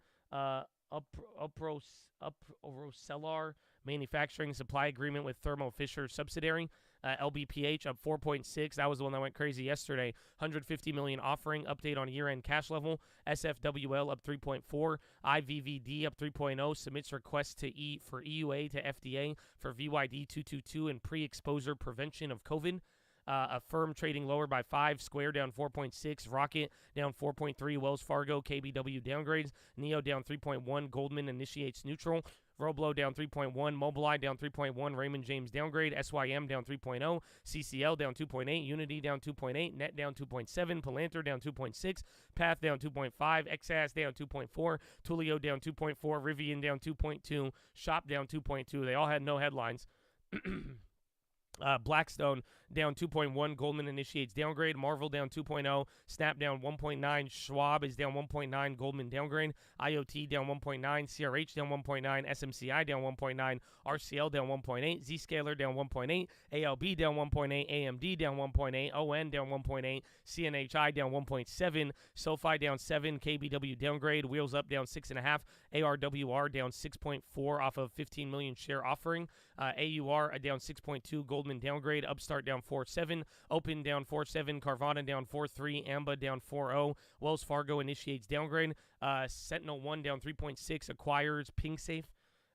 S1: Uprocellar manufacturing supply agreement with Thermo Fisher subsidiary. LBPH up 4.6. That was the one that went crazy yesterday. $150 million offering. Update on year-end cash level. SFWL up 3.4. IVVD up 3.0. Submits request for EUA to FDA for VYD 222 and pre-exposure prevention of COVID. Affirm trading lower by 5. Square down 4.6. Rocket down 4.3. Wells Fargo, KBW downgrades. Neo down 3.1. Goldman initiates neutral. Roblo down 3.1, Mobileye down 3.1, Raymond James downgrade, SYM down 3.0, CCL down 2.8, Unity down 2.8, Net down 2.7, Palantir down 2.6, Path down 2.5, XAS down 2.4, Twilio down 2.4, Rivian down 2.2, Shop down 2.2. They all had no headlines. Blackstone down 2.1. Goldman initiates downgrade. Marvel down 2.0. Snap down 1.9. Schwab is down 1.9. Goldman downgrade. IoT down 1.9. CRH down 1.9. SMCI down 1.9. RCL down 1.8. Zscaler down 1.8. ALB down 1.8. AMD down 1.8. ON down 1.8. CNHI down 1.7. SoFi down 7. KBW downgrade. Wheels Up down 6.5. ARWR down 6.4 off of 15 million share offering. AUR down 6.2. Goldman downgrade. Upstart down 4.7. Open down 4.7. Carvana down 4.3. Amba down 4.0. Wells Fargo initiates downgrade. Sentinel 1 down 3.6. Acquires PingSafe.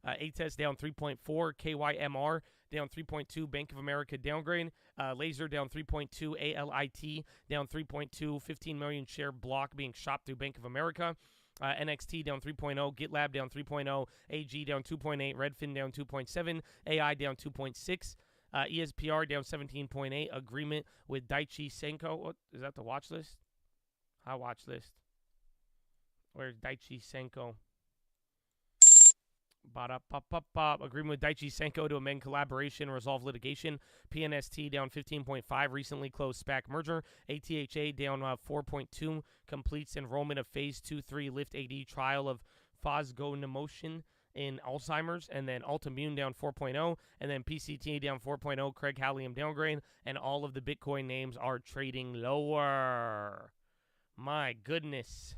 S1: ATES down 3.4. KYMR down 3.2. Bank of America downgrade. Laser down 3.2. ALIT down 3.2. 15 million share block being shopped through Bank of America. NXT down 3.0, GitLab down 3.0, AG down 2.8, Redfin down 2.7, AI down 2.6, ESPR down 17.8, agreement with Daiichi Sankyo. What is that, the watch list? High watch list. Where's Daiichi Sankyo? Agreement with Daiichi Sankyo to amend collaboration, resolve litigation. PNST down 15.5, recently closed SPAC merger. ATHA down 4.2, completes enrollment of phase 2-3 LIFT-AD trial of fosgonimeton in Alzheimer's. And then Altimmune down 4.0, and then PCT down 4.0, Craig Halliam downgrade, and all of the Bitcoin names are trading lower. My goodness.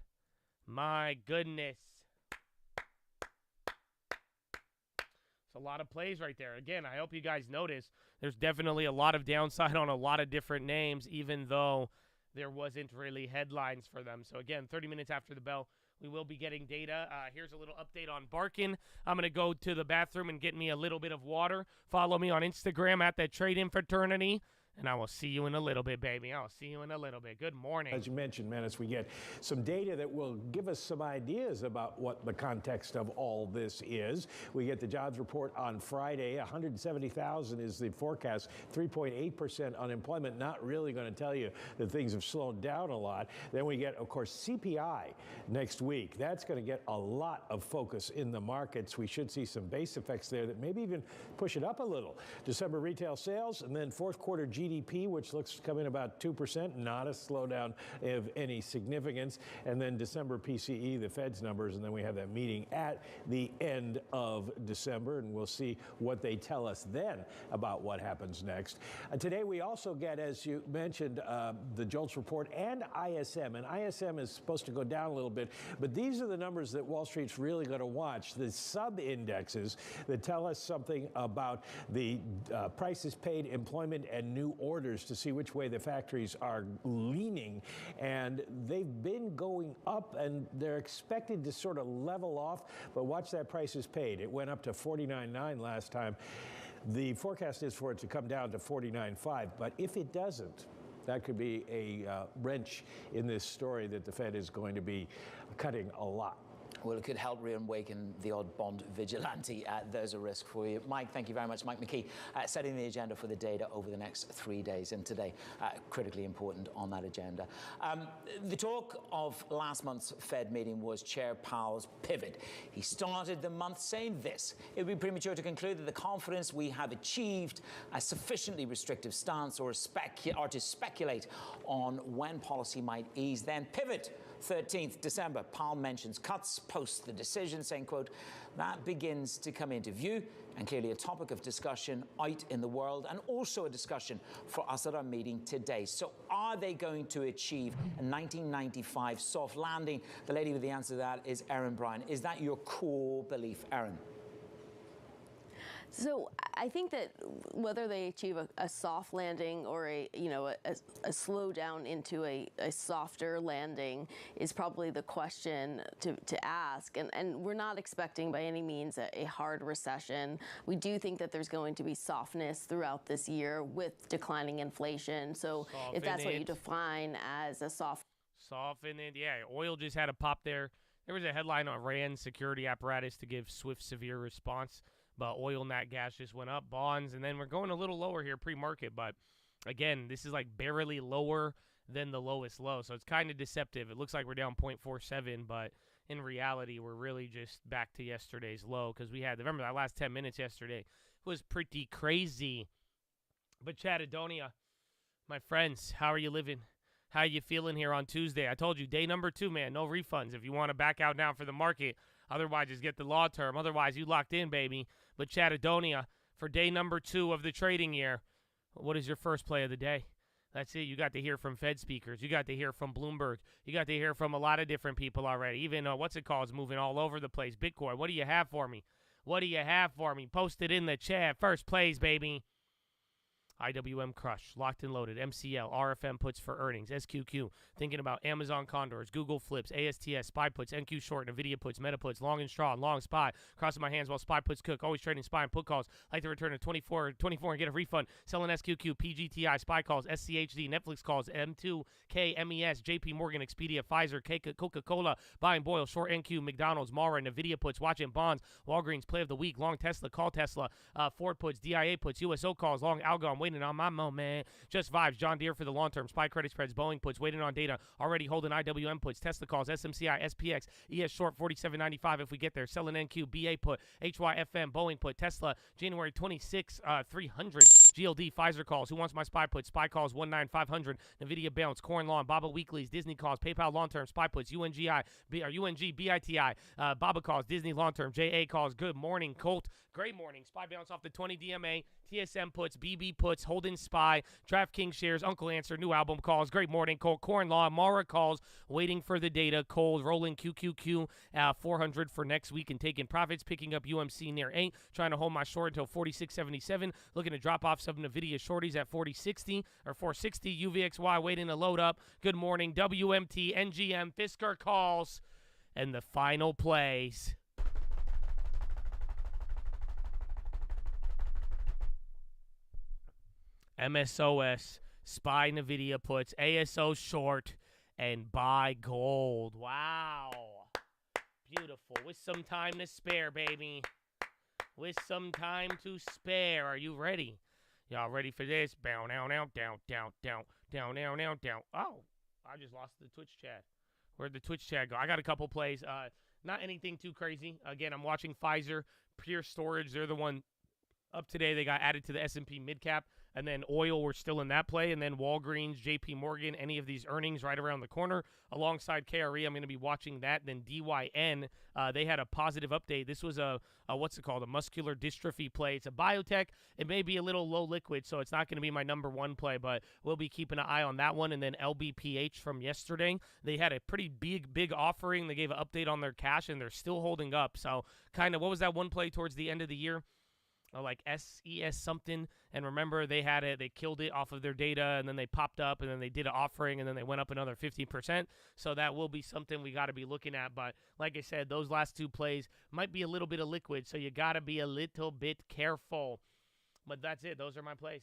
S1: A lot of plays right there. Again, I hope you guys notice there's definitely a lot of downside on a lot of different names, even though there wasn't really headlines for them. So again, 30 minutes after the bell, we will be getting data. Here's a little update on Barkin. I'm going to go to the bathroom and get me a little bit of water. Follow me on Instagram at the Trading Fraternity. And I will see you in a little bit, baby. I'll see you in a little bit. Good morning.
S4: As you mentioned, Menace, we get some data that will give us some ideas about what the context of all this is. We get the jobs report on Friday. 170,000 is the forecast. 3.8% unemployment. Not really going to tell you that things have slowed down a lot. Then we get, of course, CPI next week. That's going to get a lot of focus in the markets. We should see some base effects there that maybe even push it up a little. December retail sales, and then fourth quarter GDP GDP, which looks to come in about 2%, not a slowdown of any significance. And then December PCE, the Fed's numbers, and then we have that meeting at the end of December, and we'll see what they tell us then about what happens next. Today we also get, as you mentioned, the JOLTS report and ISM. And ISM is supposed to go down a little bit, but these are the numbers that Wall Street's really going to watch, the sub-indexes that tell us something about the prices paid, employment, and new orders to see which way the factories are leaning. And they've been going up, and they're expected to sort of level off, but watch that prices paid. It went up to 49.9 last time. The forecast is for it to come down to 49.5, but if it doesn't, that could be a wrench in this story that the Fed is going to be cutting a lot.
S5: Well, it could help reawaken the odd bond vigilante. There's a risk for you. Mike, thank you very much. Mike McKee, setting the agenda for the data over the next 3 days, and today, critically important on that agenda. The talk of last month's Fed meeting was Chair Powell's pivot. He started the month saying this: it would be premature to conclude that the confidence we have achieved a sufficiently restrictive stance or to speculate on when policy might ease, then pivot. 13th December, Powell mentions cuts post the decision, saying, quote, that begins to come into view and clearly a topic of discussion out in the world and also a discussion for us at our meeting today. So are they going to achieve a 1995 soft landing? The lady with the answer to that is Erin Bryan. Is that your core belief, Erin?
S6: So I think that whether they achieve a soft landing or a slowdown into a softer landing is probably the question to ask. And we're not expecting by any means a hard recession. We do think that there's going to be softness throughout this year with declining inflation. So if that's what you define as a
S1: Soften it, yeah. Oil just had a pop there. There was a headline on Rand security apparatus to give swift, severe response. But oil and that gas just went up, bonds, and then we're going a little lower here pre-market. But, again, this is like barely lower than the lowest low. So it's kind of deceptive. It looks like we're down 0.47, but in reality, we're really just back to yesterday's low because we had, remember that last 10 minutes yesterday was pretty crazy. But Chattadonia, my friends, how are you living? How are you feeling here on Tuesday? I told you, day number 2, man, no refunds. If you want to back out now for the market, otherwise just get the law term. Otherwise, you locked in, baby. But Chattadonia, for day number 2 of the trading year, what is your first play of the day? That's it. You got to hear from Fed speakers. You got to hear from Bloomberg. You got to hear from a lot of different people already. Even, is moving all over the place. Bitcoin, what do you have for me? What do you have for me? Post it in the chat. First plays, baby. IWM Crush, Locked and Loaded, MCL, RFM Puts for Earnings, SQQ, thinking about Amazon Condors, Google Flips, ASTS, SPY Puts, NQ Short, NVIDIA Puts, Meta Puts, Long and Straw, Long SPY, crossing my hands while SPY Puts cook, always trading SPY and put calls, like to return to 24 and get a refund, selling SQQ, PGTI, SPY calls, SCHD, Netflix calls, M2K, MES, JP Morgan, Expedia, Pfizer, Coca-Cola, buying Boyle, Short NQ, McDonald's, Mara, NVIDIA Puts, watching bonds, Walgreens, Play of the Week, Long Tesla, Call Tesla, Ford Puts, DIA Puts, USO calls, Long Algon, waiting on my moment. Just Vibes, John Deere for the long term. SPY credit spreads, Boeing Puts, waiting on data. Already holding IWM Puts, Tesla calls, SMCI, SPX, ES Short 47.95 if we get there. Selling NQ, BA Put, HYFM, Boeing Put, Tesla, January 26, 300. GLD, Pfizer calls. Who wants my SPY Puts? SPY calls, 19500. NVIDIA Bounce, Corn Lawn, Baba Weeklies, Disney calls, PayPal long term, SPY Puts, UNGI, UNG, BITI, Baba calls, Disney long term, JA calls, good morning, Colt, great morning. SPY Bounce off the 20 DMA, TSM Puts, BB Puts, Holding SPY, DraftKings shares, Uncle Answer, new album calls, great morning, Colt, Corn Law, Mara calls, waiting for the data, Cold, rolling QQQ, 400 for next week and taking profits, picking up UMC near 8, trying to hold my short until 46.77, looking to drop off some NVIDIA shorties at 40.60 or 460, UVXY waiting to load up, good morning, WMT, NGM, Fisker calls, and the final plays. MSOS, SPY NVIDIA Puts, ASO Short, and buy gold. Wow. Beautiful. With some time to spare, baby. With some time to spare. Are you ready? Y'all ready for this? Bow, down, down, down, down, down, down, down, down, down. Oh, I just lost the Twitch chat. Where'd the Twitch chat go? I got a couple plays. Not anything too crazy. Again, I'm watching Pfizer, Pure Storage. They're the one up today. They got added to the S&P mid cap. And then oil, we're still in that play. And then Walgreens, JP Morgan, any of these earnings right around the corner. Alongside KRE, I'm going to be watching that. Then DYN, they had a positive update. This was a what's it called? A muscular dystrophy play. It's a biotech. It may be a little low liquid, so it's not going to be my number one play, but we'll be keeping an eye on that one. And then LBPH from yesterday, they had a pretty big offering. They gave an update on their cash, and they're still holding up. So kind of, what was that one play towards the end of the year? Like SES something, and remember they killed it off of their data, and then they popped up, and then they did an offering, and then they went up another 15%. So that will be something we got to be looking at. But like I said, those last two plays might be a little bit of liquid, so you got to be a little bit careful. But that's it. Those are my plays.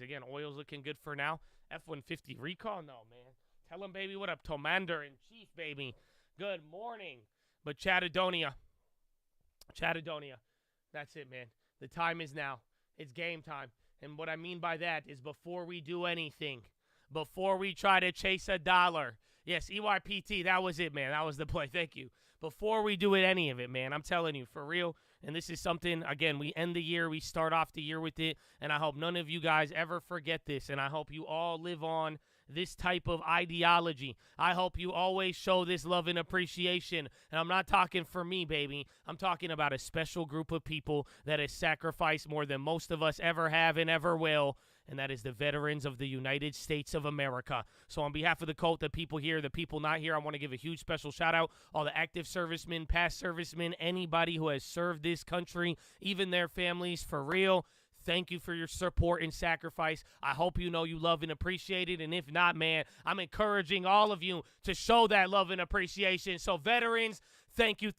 S1: Again, oil's looking good for now. F-150 recall? No, man. Tell them, baby, what up? Commander in Chief, baby. Good morning. But Chattadonia. That's it, man. The time is now. It's game time. And what I mean by that is before we do anything, before we try to chase a dollar. Yes, EYPT, that was it, man. That was the play. Thank you. Before we do any of it, man, I'm telling you, for real. And this is something, again, we end the year, we start off the year with it, and I hope none of you guys ever forget this, and I hope you all live on this type of ideology. I hope you always show this love and appreciation. And I'm not talking for me, baby. I'm talking about a special group of people that has sacrificed more than most of us ever have and ever will, and that is the veterans of the United States of America. So on behalf of the cult, the people here, the people not here, I want to give a huge special shout out. All the active servicemen, past servicemen, anybody who has served this country, even their families, for real. Thank you for your support and sacrifice. I hope you know you love and appreciate it. And if not, man, I'm encouraging all of you to show that love and appreciation. So veterans, thank you.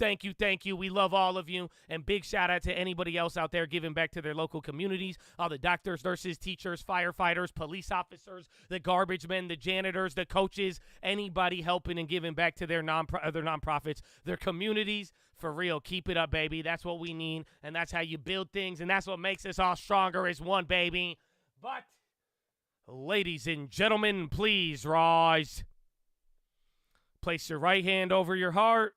S1: We love all of you. And big shout out to anybody else out there giving back to their local communities. All the doctors, nurses, teachers, firefighters, police officers, the garbage men, the janitors, the coaches, anybody helping and giving back to their nonprofits, their communities. For real, keep it up, baby. That's what we need, and that's how you build things, and that's what makes us all stronger as one, baby. But, ladies and gentlemen, please rise. Place your right hand over your heart.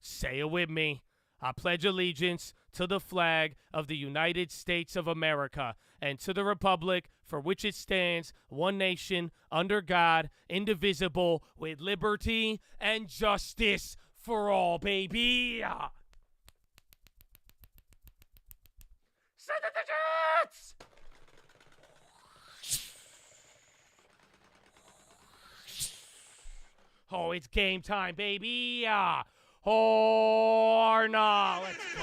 S1: Say it with me. I pledge allegiance to the flag of the United States of America and to the republic for which it stands, one nation, under God, indivisible, with liberty and justice for all, baby. Send it the Jets! Oh, it's game time, baby. Horna, let's go.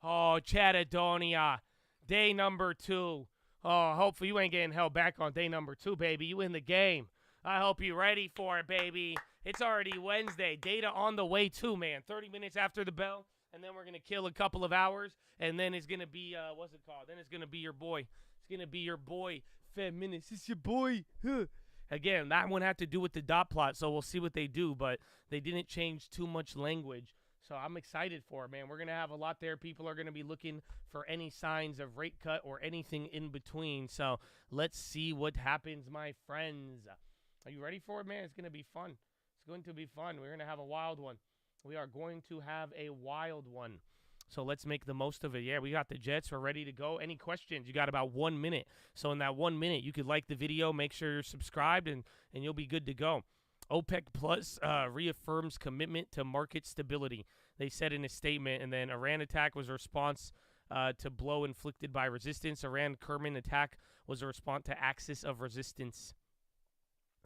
S1: Oh, Chattadonia, day number 2. Oh, hopefully you ain't getting held back on day number 2, baby. You in the game. I hope you're ready for it, baby. It's already Wednesday. Data on the way too, man. 30 minutes after the bell, and then we're going to kill a couple of hours, and then it's going to be, what's it called? Then it's going to be your boy. It's going to be your boy, Fed Minutes. It's your boy. Again, that one had to do with the dot plot, so we'll see what they do, but they didn't change too much language. So I'm excited for it, man. We're going to have a lot there. People are going to be looking for any signs of rate cut or anything in between. So let's see what happens, my friends. Are you ready for it, man? It's going to be fun. It's going to be fun. We're going to have a wild one. We are going to have a wild one. So let's make the most of it. Yeah, we got the Jets. We're ready to go. Any questions? You got about 1 minute. So in that 1 minute, you could like the video, make sure you're subscribed, and you'll be good to go. OPEC Plus reaffirms commitment to market stability, they said in a statement. And then Iran attack was a response to blow inflicted by resistance. Iran Kerman attack was a response to axis of resistance.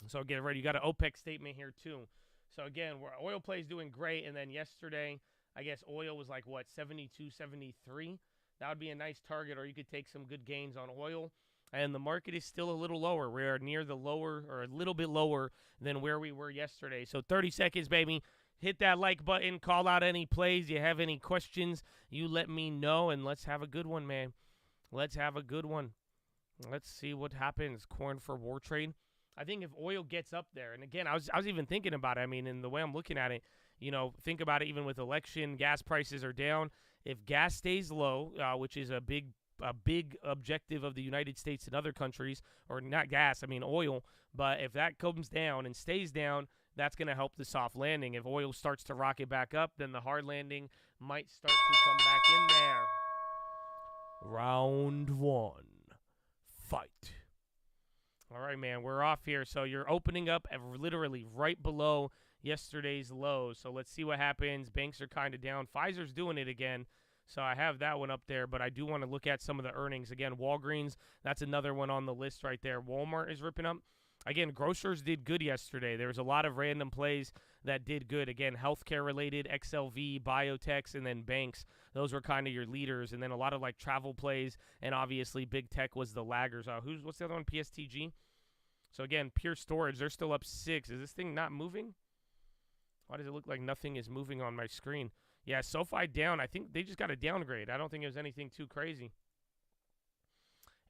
S1: So get ready. You got an OPEC statement here too. So again, oil play is doing great. And then yesterday, I guess oil was like, what, 72, 73? That would be a nice target, or you could take some good gains on oil. And the market is still a little lower. We're near the lower, or a little bit lower than where we were yesterday. So 30 seconds, baby. Hit that like button. Call out any plays. You have any questions, you let me know. And let's have a good one, man. Let's have a good one. Let's see what happens. Corn for war trade. I think if oil gets up there, and again, I was even thinking about it. I mean, in the way I'm looking at it, you know, think about it, even with election, gas prices are down. If gas stays low, which is a big objective of the United States and other countries, or not gas, I mean oil, but if that comes down and stays down, that's going to help the soft landing. If oil starts to rocket back up, then the hard landing might start to come back in there. Round 1. Fight. All right, man, we're off here. So you're opening up at literally right below yesterday's low. So let's see what happens. Banks are kind of down. Pfizer's doing it again. So I have that one up there, but I do want to look at some of the earnings. Again, Walgreens, that's another one on the list right there. Walmart is ripping up. Again, grocers did good yesterday. There was a lot of random plays that did good. Again, healthcare related, XLV, biotechs, and then banks. Those were kind of your leaders. And then a lot of like travel plays, and obviously big tech was the laggers. What's the other one? PSTG. So again, Pure Storage, they're still up 6. Is this thing not moving? Why does it look like nothing is moving on my screen? Yeah, SoFi down. I think they just got a downgrade. I don't think it was anything too crazy.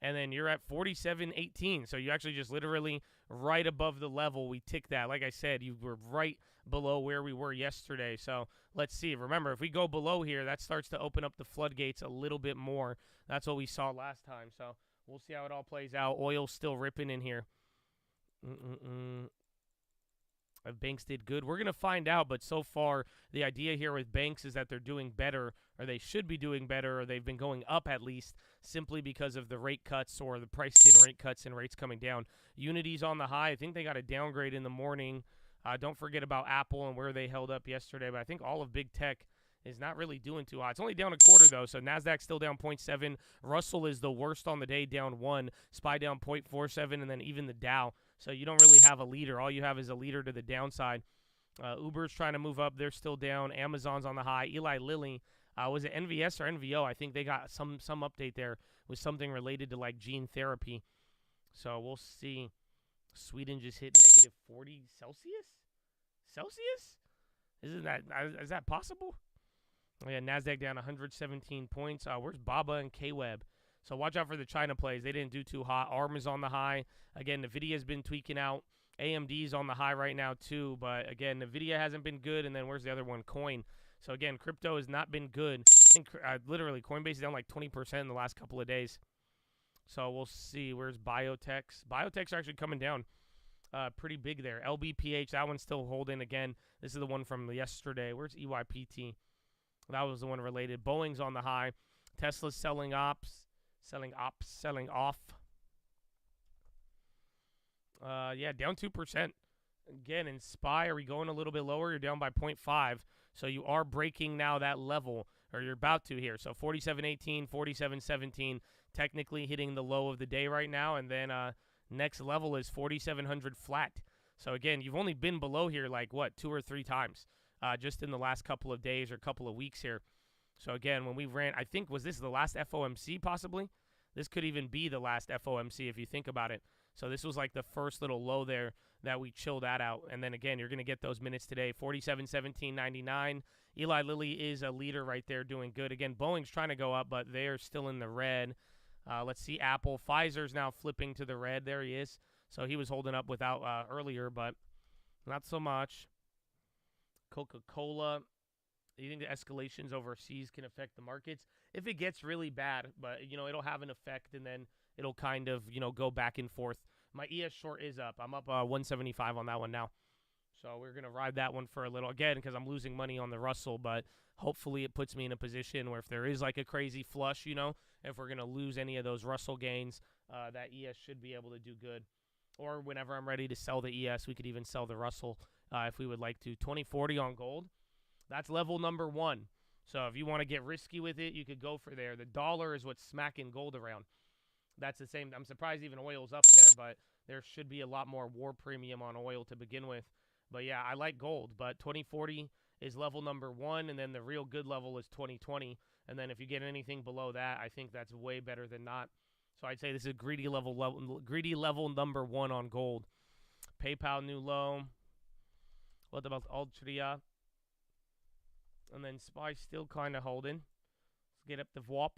S1: And then you're at 47.18. So you actually just literally right above the level. We ticked that. Like I said, you were right below where we were yesterday. So let's see. Remember, if we go below here, that starts to open up the floodgates a little bit more. That's what we saw last time. So we'll see how it all plays out. Oil's still ripping in here. If banks did good, we're going to find out. But so far, the idea here with banks is that they're doing better, or they should be doing better, or they've been going up at least, simply because of the rate cuts or the priced-in rate cuts and rates coming down. Unity's on the high. I think they got a downgrade in the morning. Don't forget about Apple and where they held up yesterday. But I think all of big tech is not really doing too hot. It's only down a quarter, though, so NASDAQ still down 0.7. Russell is the worst on the day, down 1. SPY down 0.47, and then even the Dow. So you don't really have a leader. All you have is a leader to the downside. Uber's trying to move up. They're still down. Amazon's on the high. Eli Lilly, was it NVS or NVO? I think they got some update there with something related to, like, gene therapy. So we'll see. Sweden just hit negative 40 Celsius? Celsius? Is that possible? Oh, yeah, NASDAQ down 117 points. Where's Baba and K-Web? So watch out for the China plays. They didn't do too hot. ARM is on the high. Again, NVIDIA's been tweaking out. AMD's on the high right now too. But again, NVIDIA hasn't been good. And then where's the other one? Coin. So again, crypto has not been good. I think literally Coinbase is down like 20% in the last couple of days. So we'll see. Where's Biotechs? Biotechs are actually coming down pretty big there. LBPH, that one's still holding. Again, this is the one from yesterday. Where's EYPT? That was the one related. Boeing's on the high. Tesla's selling off. Yeah, down 2%. Again, in SPY, are we going a little bit lower? You're down by 0.5. So you are breaking now that level, or you're about to here. So 47.18, 47.17, technically hitting the low of the day right now. And then next level is 4,700 flat. So again, you've only been below here like, what, 2 or 3 times just in the last couple of days or couple of weeks here. So again, when we ran, I think, was this the last FOMC possibly? This could even be the last FOMC if you think about it. So this was like the first little low there that we chilled that out. And then again, you're going to get those minutes today. 47.17.99. Eli Lilly is a leader right there doing good. Again, Boeing's trying to go up, but they're still in the red. Let's see Apple. Pfizer's now flipping to the red. There he is. So he was holding up without earlier, but not so much. Coca-Cola. Do you think the escalations overseas can affect the markets? If it gets really bad, but, it'll have an effect, and then it'll kind of, go back and forth. My ES short is up. I'm up 175 on that one now. So we're going to ride that one for a little, again, because I'm losing money on the Russell, but hopefully it puts me in a position where if there is like a crazy flush, if we're going to lose any of those Russell gains, that ES should be able to do good. Or whenever I'm ready to sell the ES, we could even sell the Russell if we would like to. 2040 on gold. That's level number 1. So if you want to get risky with it, you could go for there. The dollar is what's smacking gold around. That's the same. I'm surprised even oil's up there, but there should be a lot more war premium on oil to begin with. But yeah, I like gold, but 2040 is level number 1, and then the real good level is 2020. And then if you get anything below that, I think that's way better than not. So I'd say this is greedy level number 1 on gold. PayPal new low. What about Altria? And then SPY still kind of holding. Let's get up the VWAP.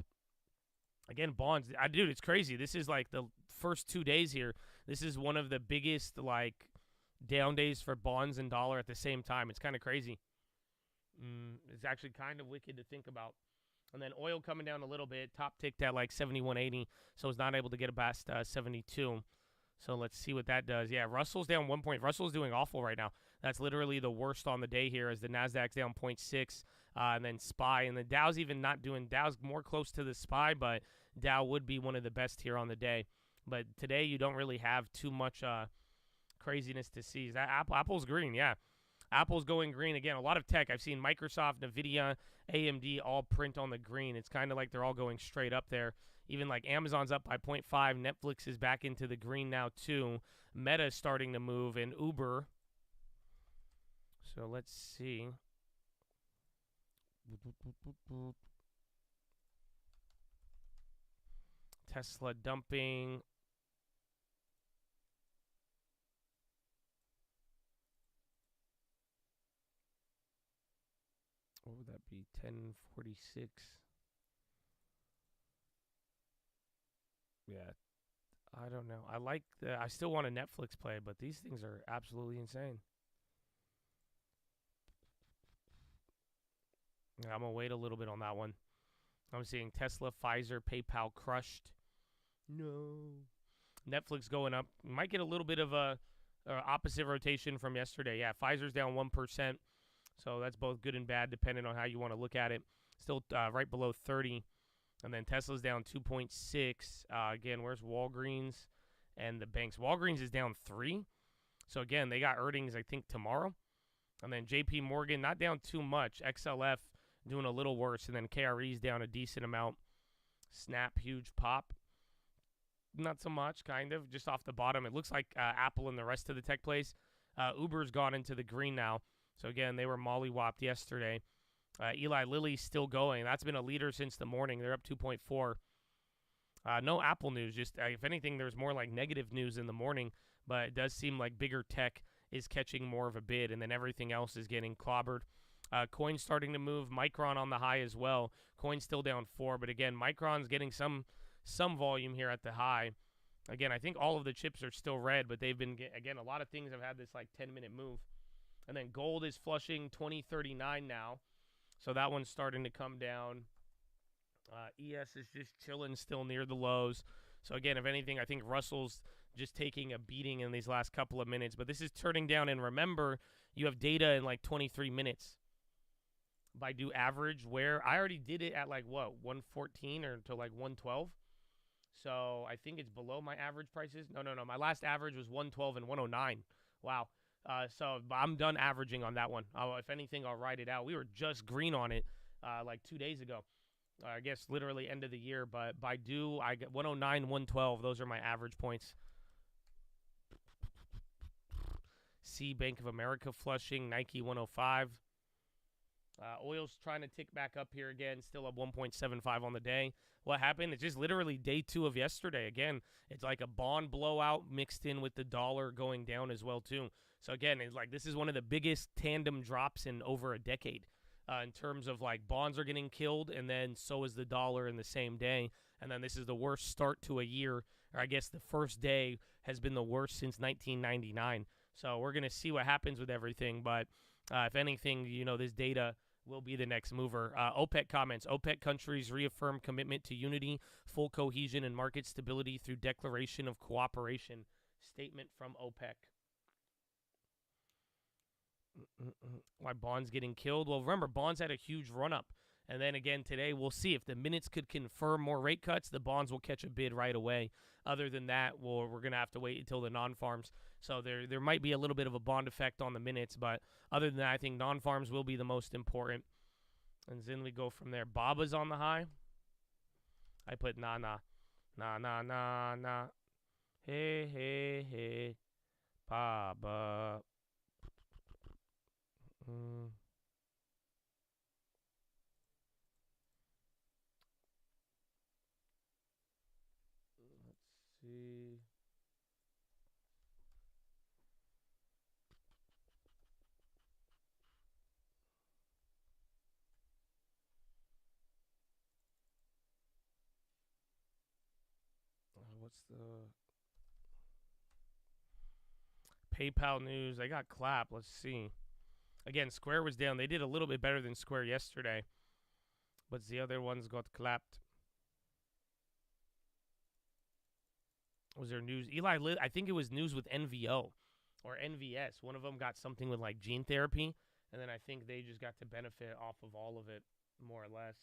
S1: Again, bonds. Dude, it's crazy. This is like the first 2 days here. This is one of the biggest like down days for bonds and dollar at the same time. It's kind of crazy. It's actually kind of wicked to think about. And then oil coming down a little bit. Top ticked at like 71.80, so it's not able to get past 72. So let's see what that does. Yeah, Russell's down 1 point. Russell's doing awful right now. That's literally the worst on the day here as the Nasdaq's down 0.6, and then SPY. And the Dow's even not doing, Dow's more close to the SPY, but Dow would be one of the best here on the day. But today you don't really have too much craziness to see. Is that Apple's green? Yeah. Apple's going green again. A lot of tech. I've seen Microsoft, Nvidia, AMD all print on the green. It's kind of like they're all going straight up there. Even like Amazon's up by 0.5. Netflix is back into the green now too. Meta is starting to move, and Uber. So let's see. Tesla dumping. What would that be? 1046. Yeah. I don't know. I still want a Netflix play, but these things are absolutely insane. Yeah, I'm going to wait a little bit on that one. I'm seeing Tesla, Pfizer, PayPal crushed. No. Netflix going up. Might get a little bit of a opposite rotation from yesterday. Yeah, Pfizer's down 1%. So that's both good and bad depending on how you want to look at it. Still right below 30. And then Tesla's down 2.6. Again, where's Walgreens and the banks? Walgreens is down 3. So again, they got earnings, I think, tomorrow. And then JP Morgan, not down too much. XLF doing a little worse. And then KRE's down a decent amount. Snap, huge pop. Not so much, kind of. Just off the bottom. It looks like Apple and the rest of the tech place. Uber's gone into the green now. So again, they were mollywopped yesterday. Eli Lilly's still going. That's been a leader since the morning. They're up 2.4. No Apple news. Just if anything, there's more like negative news in the morning. But it does seem like bigger tech is catching more of a bid, and then everything else is getting clobbered. Coin's starting to move. Micron on the high as well. Coin's still down 4, but again, Micron's getting some volume here at the high. Again, I think all of the chips are still red, but they've been, again, a lot of things have had this like 10-minute move. And then gold is flushing 2039 now. So that one's starting to come down. ES is just chilling still near the lows. So again, if anything, I think Russell's just taking a beating in these last couple of minutes. But this is turning down. And remember, you have data in like 23 minutes. Baidu average where I already did it at like what, 114 or to like 112. So I think it's below my average prices. No. My last average was 112 and 109. Wow. So I'm done averaging on that one. If anything, I'll write it out. We were just green on it like 2 days ago. I guess literally end of the year. But Baidu, I get 109, 112. Those are my average points. C Bank of America flushing, Nike 105. Oil's trying to tick back up here again, still up 1.75 on the day. What happened? It's just literally day 2 of yesterday. Again, it's like a bond blowout mixed in with the dollar going down as well too. So again, it's like this is one of the biggest tandem drops in over a decade in terms of like bonds are getting killed, and then so is the dollar in the same day. And then this is the worst start to a year, or I guess the first day has been the worst since 1999. So we're going to see what happens with everything. But if anything, you know, this data will be the next mover. OPEC comments. OPEC countries reaffirm commitment to unity, full cohesion, and market stability through declaration of cooperation. Statement from OPEC. Why bonds getting killed? Well, remember, bonds had a huge run-up. And then again today, we'll see if the minutes could confirm more rate cuts, the bonds will catch a bid right away. Other than that, we're going to have to wait until the non-farms. So there might be a little bit of a bond effect on the minutes, but other than that, I think non-farms will be the most important. And then we go from there. Baba's on the high. I put nah. Hey, Baba. Let's see. What's the PayPal news? I got clap. Let's see. Again, Square was down. They did a little bit better than Square yesterday, but the other ones got clapped. Was there news? I think it was news with NVO. or NVS. One of them got something with like gene therapy, and then I think they just got to benefit off of all of it, more or less.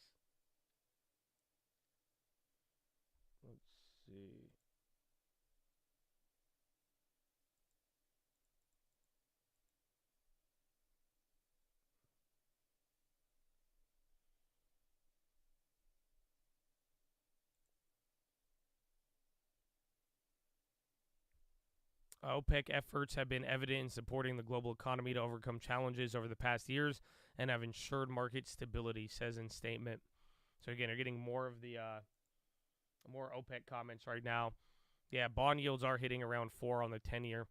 S1: Let's see. OPEC efforts have been evident in supporting the global economy to overcome challenges over the past years and have ensured market stability, says in statement. So again, you're getting more of the more OPEC comments right now. Yeah, bond yields are hitting around 4 on the 10-year.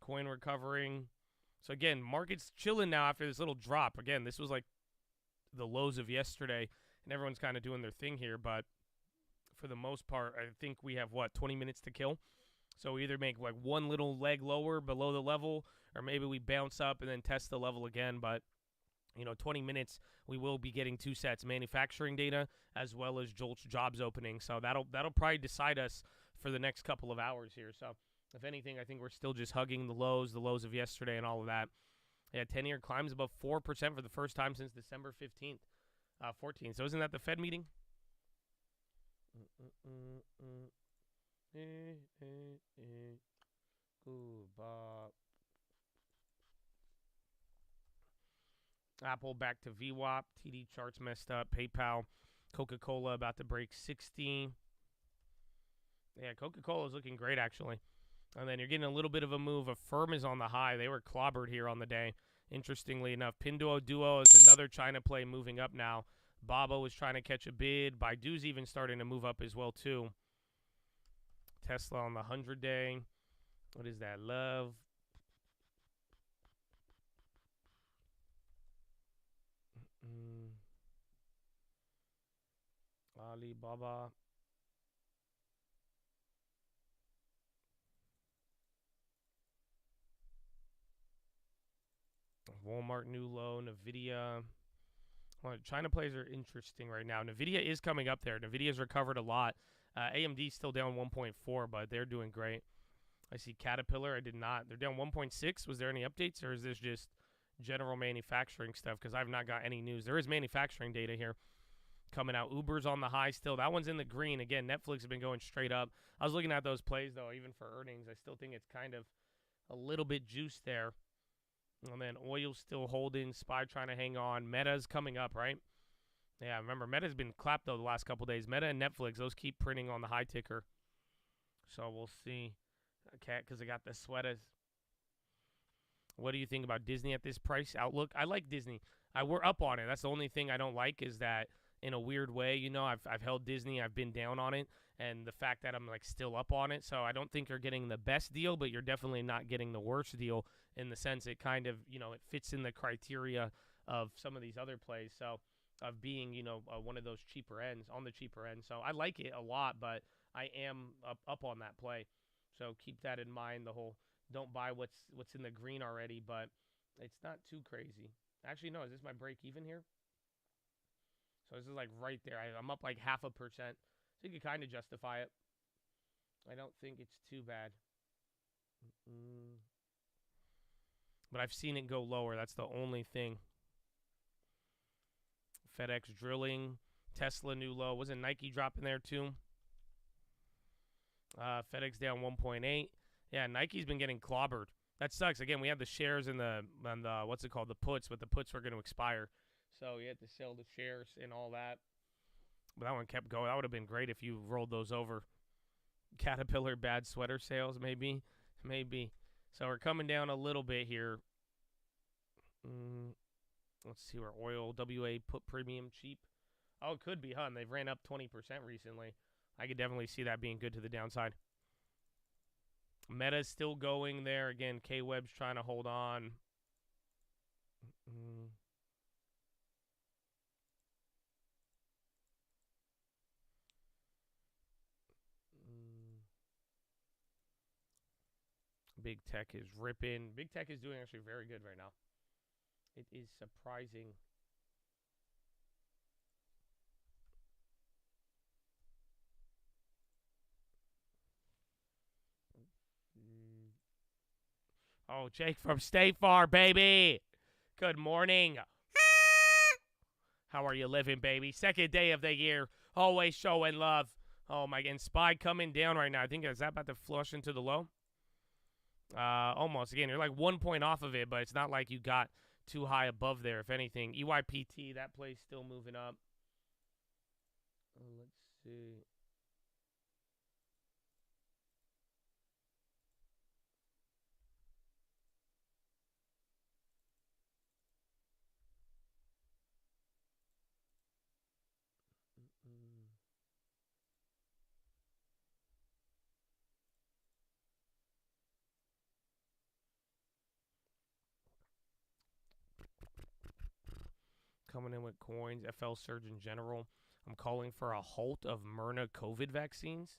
S1: Coin recovering. So again, market's chilling now after this little drop. Again, this was like the lows of yesterday, and everyone's kind of doing their thing here. But for the most part, I think we have, 20 minutes to kill? So we either make like one little leg lower below the level, or maybe we bounce up and then test the level again. But 20 minutes, we will be getting 2 sets, manufacturing data as well as JOLTS jobs opening. So that'll probably decide us for the next couple of hours here. So if anything, I think we're still just hugging the lows of yesterday and all of that. Yeah, 10-year climbs above 4% for the first time since December 15th, 14th. So isn't that the Fed meeting? Ooh, Bob. Apple back to VWAP. TD charts messed up. PayPal. Coca-Cola about to break 60. Yeah, Coca-Cola is looking great, actually. And then you're getting a little bit of a move. Affirm is on the high. They were clobbered here on the day, interestingly enough. Pinduoduo is another China play moving up now. Baba was trying to catch a bid. Baidu's even starting to move up as well, too. Tesla on the 100-day. What is that? Love. Alibaba. Walmart new low. Nvidia. Well, China plays are interesting right now. Nvidia is coming up there. Nvidia's recovered a lot. AMD's still down 1.4, but they're doing great. I see Caterpillar. I did not. They're down 1.6. Was there any updates, or is this just general manufacturing stuff? Because I've not got any news. There is manufacturing data here coming out. Uber's on the high still. That one's in the green. Again, Netflix has been going straight up. I was looking at those plays, though, even for earnings. I still think it's kind of a little bit juiced there. And then oil's still holding. SPY trying to hang on. Meta's coming up, right? Yeah, remember, Meta's been clapped, though, the last couple days. Meta and Netflix, those keep printing on the high ticker. So we'll see. Okay, because I got the sweaters. What do you think about Disney at this price outlook? I like Disney. We're up on it. That's the only thing I don't like is that in a weird way, I've held Disney. I've been down on it. And the fact that I'm like still up on it. So I don't think you're getting the best deal, but you're definitely not getting the worst deal in the sense it kind of, it fits in the criteria of some of these other plays. So of being, one of those cheaper ends, on the cheaper end. So I like it a lot, but I am up on that play. So keep that in mind. The whole don't buy what's in the green already, but it's not too crazy. Actually, no, is this my break even here? So this is like right there. I'm up like 0.5%. So you can kind of justify it. I don't think it's too bad. But I've seen it go lower. That's the only thing. FedEx drilling. Tesla new low. Wasn't Nike dropping there too? FedEx down 1.8. Yeah, Nike's been getting clobbered. That sucks. Again, we have the shares and the what's it called? The puts, but the puts were going to expire. So you had to sell the shares and all that. But that one kept going. That would have been great if you rolled those over. Caterpillar bad sweater sales, maybe. So we're coming down a little bit here. Let's see where oil, WA put premium cheap. Oh, it could be, huh? And they've ran up 20% recently. I could definitely see that being good to the downside. Meta's still going there. Again, K-Web's trying to hold on. Big Tech is ripping. Big Tech is doing actually very good right now. It is surprising. Oh, Jake from State Farm, baby. Good morning. How are you living, baby? Second day of the year. Always showing love. Oh, my God. SPY coming down right now. I think, is that about to flush into the low? Almost. Again, you're like 1 point off of it, but it's not like you got too high above there. If anything, EYPT, that play's still moving up. Let's see. Coming in with coins, FL Surgeon General. I'm calling for a halt of Myrna COVID vaccines.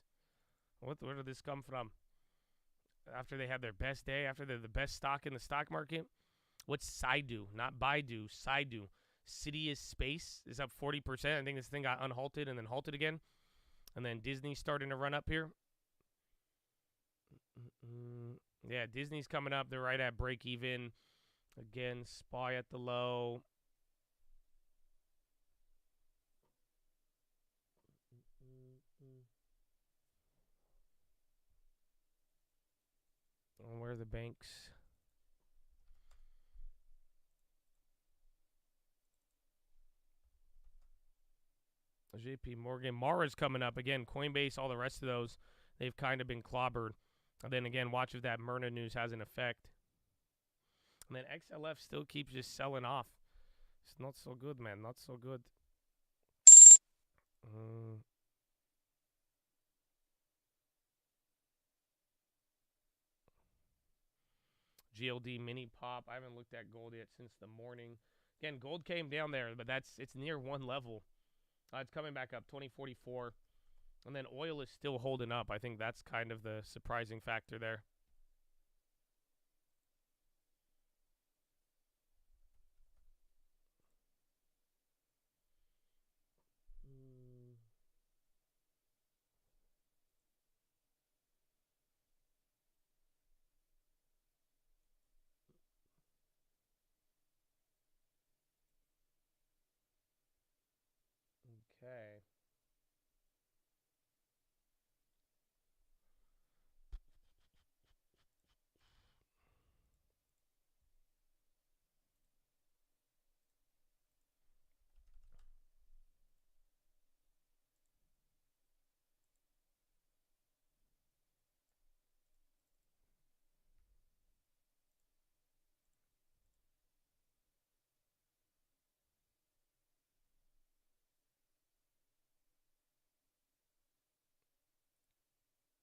S1: Where did this come from? After they had their best day, after they're the best stock in the stock market? What's Saidu? Not Baidu, Saidu. Sidious Space is up 40%. I think this thing got unhalted and then halted again. And then Disney's starting to run up here. Yeah, Disney's coming up. They're right at break even. Again, SPY at the low. Where are the banks? JP Morgan. Mara's coming up. Again, Coinbase, all the rest of those, they've kind of been clobbered. And then again, watch if that Myrna news has an effect. And then XLF still keeps just selling off. It's not so good, man. Not so good. GLD mini pop. I haven't looked at gold yet since the morning. Again, gold came down there, but it's near one level. It's coming back up, 2044. And then oil is still holding up. I think that's kind of the surprising factor there. Okay.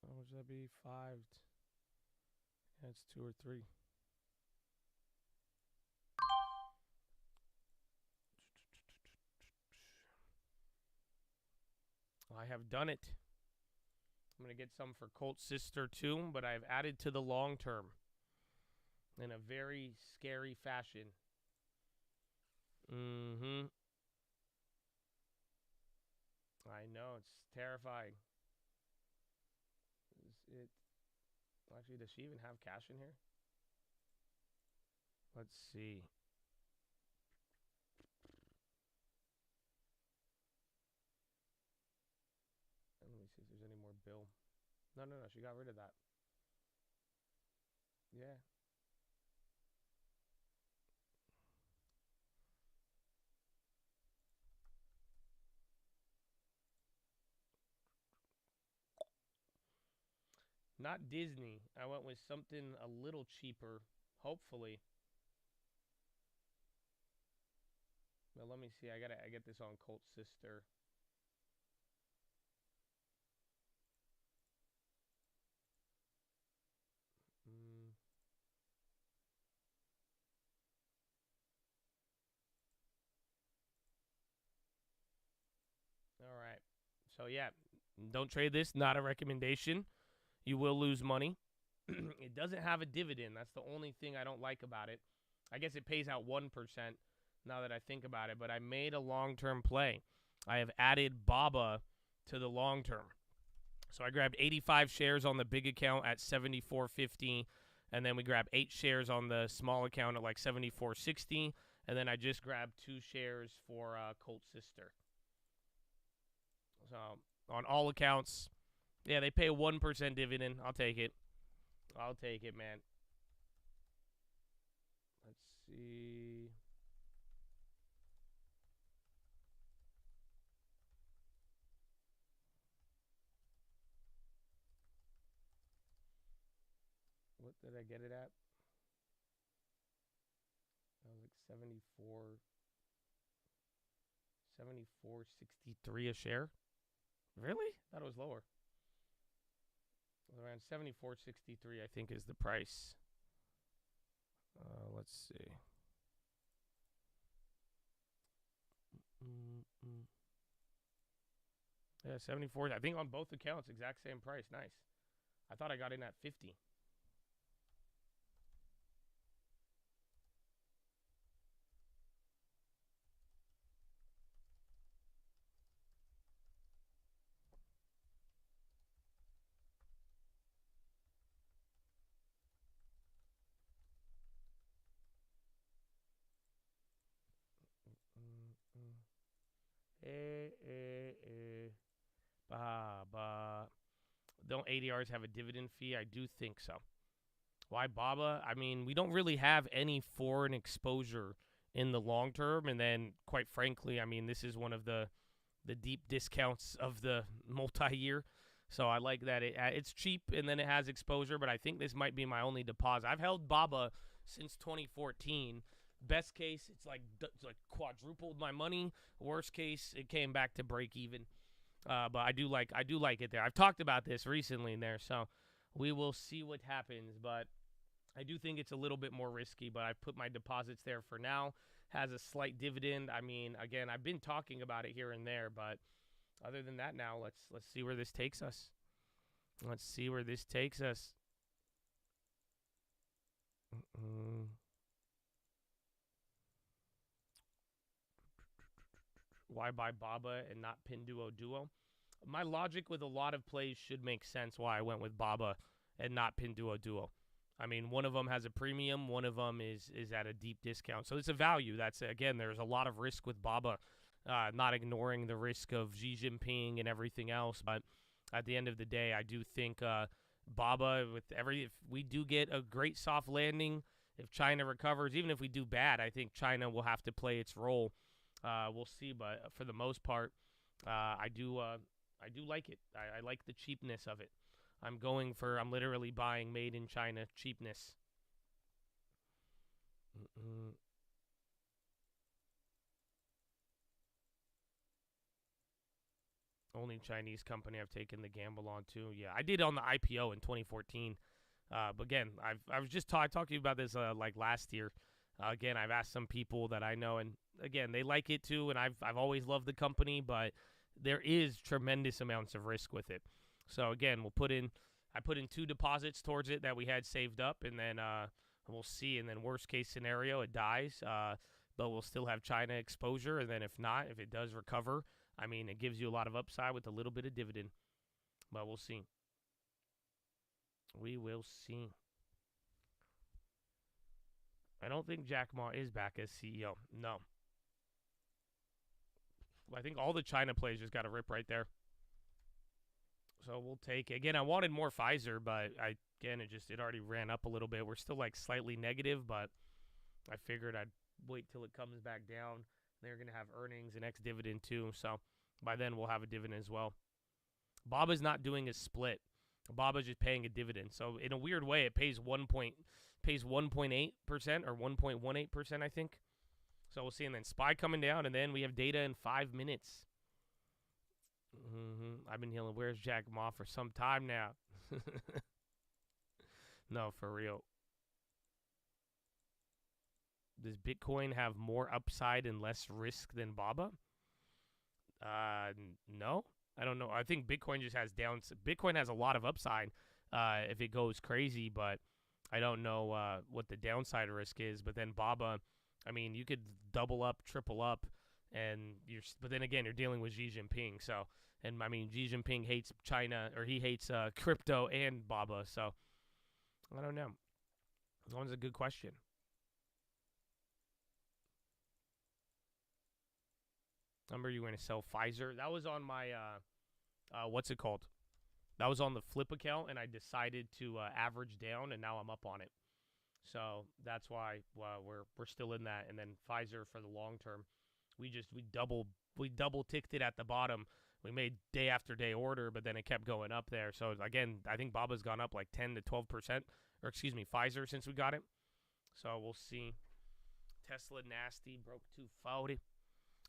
S1: How much would that be? 5. Yeah, it's 2 or 3. I have done it. I'm going to get some for Colt Sister too, but I've added to the long term in a very scary fashion. I know, it's terrifying. Is it actually, does she even have cash in here? Let's see. Let me see if there's any more bill. No, she got rid of that. Yeah. Not Disney. I went with something a little cheaper, hopefully. Well, let me see. I get this on Colt Sister. All right. So yeah, don't trade this. Not a recommendation. You will lose money. It doesn't have a dividend. That's the only thing I don't like about it. I guess it pays out 1% now that I think about it, but I made a long-term play. I have added BABA to the long term. So I grabbed 85 shares on the big account at 74.50, And then we grab 8 shares on the small account at like 74.60. And then I just grabbed 2 shares for Colt Sister. So on all accounts, yeah, they pay a 1% dividend. I'll take it. I'll take it, man. Let's see. What did I get it at? That was like 74.63 a share. Really? Thought it was lower. Around 74.63, I think, is the price. Let's see. Yeah, 74. I think on both accounts, exact same price. Nice. I thought I got in at 50. Don't ADRs have a dividend fee? I do think so. Why BABA? I mean, we don't really have any foreign exposure in the long term. And then, quite frankly, I mean, this is one of the deep discounts of the multi-year. So I like that it's cheap and then it has exposure. But I think this might be my only deposit. I've held BABA since 2014. Best case, it's like quadrupled my money. Worst case, it came back to break even. But I do like it there. I've talked about this recently in there, so we will see what happens. But I do think it's a little bit more risky. But I've put my deposits there for now. Has a slight dividend. I mean, again, I've been talking about it here and there, but other than that, now let's see where this takes us. Let's see where this takes us. Why buy BABA and not Pinduoduo? My logic with a lot of plays should make sense why I went with BABA and not Pinduoduo. I mean, one of them has a premium, one of them is at a deep discount. So it's a value. That's, again, there's a lot of risk with BABA, not ignoring the risk of Xi Jinping and everything else. But at the end of the day, I do think BABA, if we do get a great soft landing, if China recovers, even if we do bad, I think China will have to play its role. We'll see, but for the most part, I do like it. I like the cheapness of it. I'm literally buying made in China cheapness. Only Chinese company I've taken the gamble on too. Yeah, I did on the IPO in 2014. But again, I talked to you about this like last year. Again, I've asked some people that I know, and again, they like it too, and I've always loved the company, but there is tremendous amounts of risk with it. So again, I put in 2 deposits towards it that we had saved up, and then we'll see. And then worst case scenario, it dies, but we'll still have China exposure. And then if not, if it does recover, I mean, it gives you a lot of upside with a little bit of dividend. But we'll see. We will see. I don't think Jack Ma is back as CEO. No. I think all the China plays just got a rip right there. So we'll take it. Again, I wanted more Pfizer, but it already ran up a little bit. We're still like slightly negative, but I figured I'd wait till it comes back down. They're going to have earnings and ex-dividend too. So by then we'll have a dividend as well. BABA's not doing a split. BABA's just paying a dividend. So in a weird way, it pays 1.8% or 1.18%, I think. So we'll see. And then SPY coming down, and then we have data in 5 minutes. I've been healing Where's Jack Ma for some time now. No, for real. Does Bitcoin have more upside and less risk than BABA? No. I don't know. I think Bitcoin just has Bitcoin has a lot of upside if it goes crazy, but I don't know what the downside risk is. But then BABA, I mean, you could double up, triple up, but then again, you're dealing with Xi Jinping. So, and I mean, Xi Jinping hates China, or he hates crypto and BABA. So, I don't know. That one's a good question. Remember you were going to sell Pfizer? That was on my, what's it called? That was on the Flip account, and I decided to average down, and now I'm up on it. So that's why we're still in that. And then Pfizer for the long term, we double ticked it at the bottom. We made day after day order, but then it kept going up there. So again, I think Baba's gone up like 10 to 12%, or excuse me, Pfizer since we got it. So we'll see. Tesla nasty, broke 240.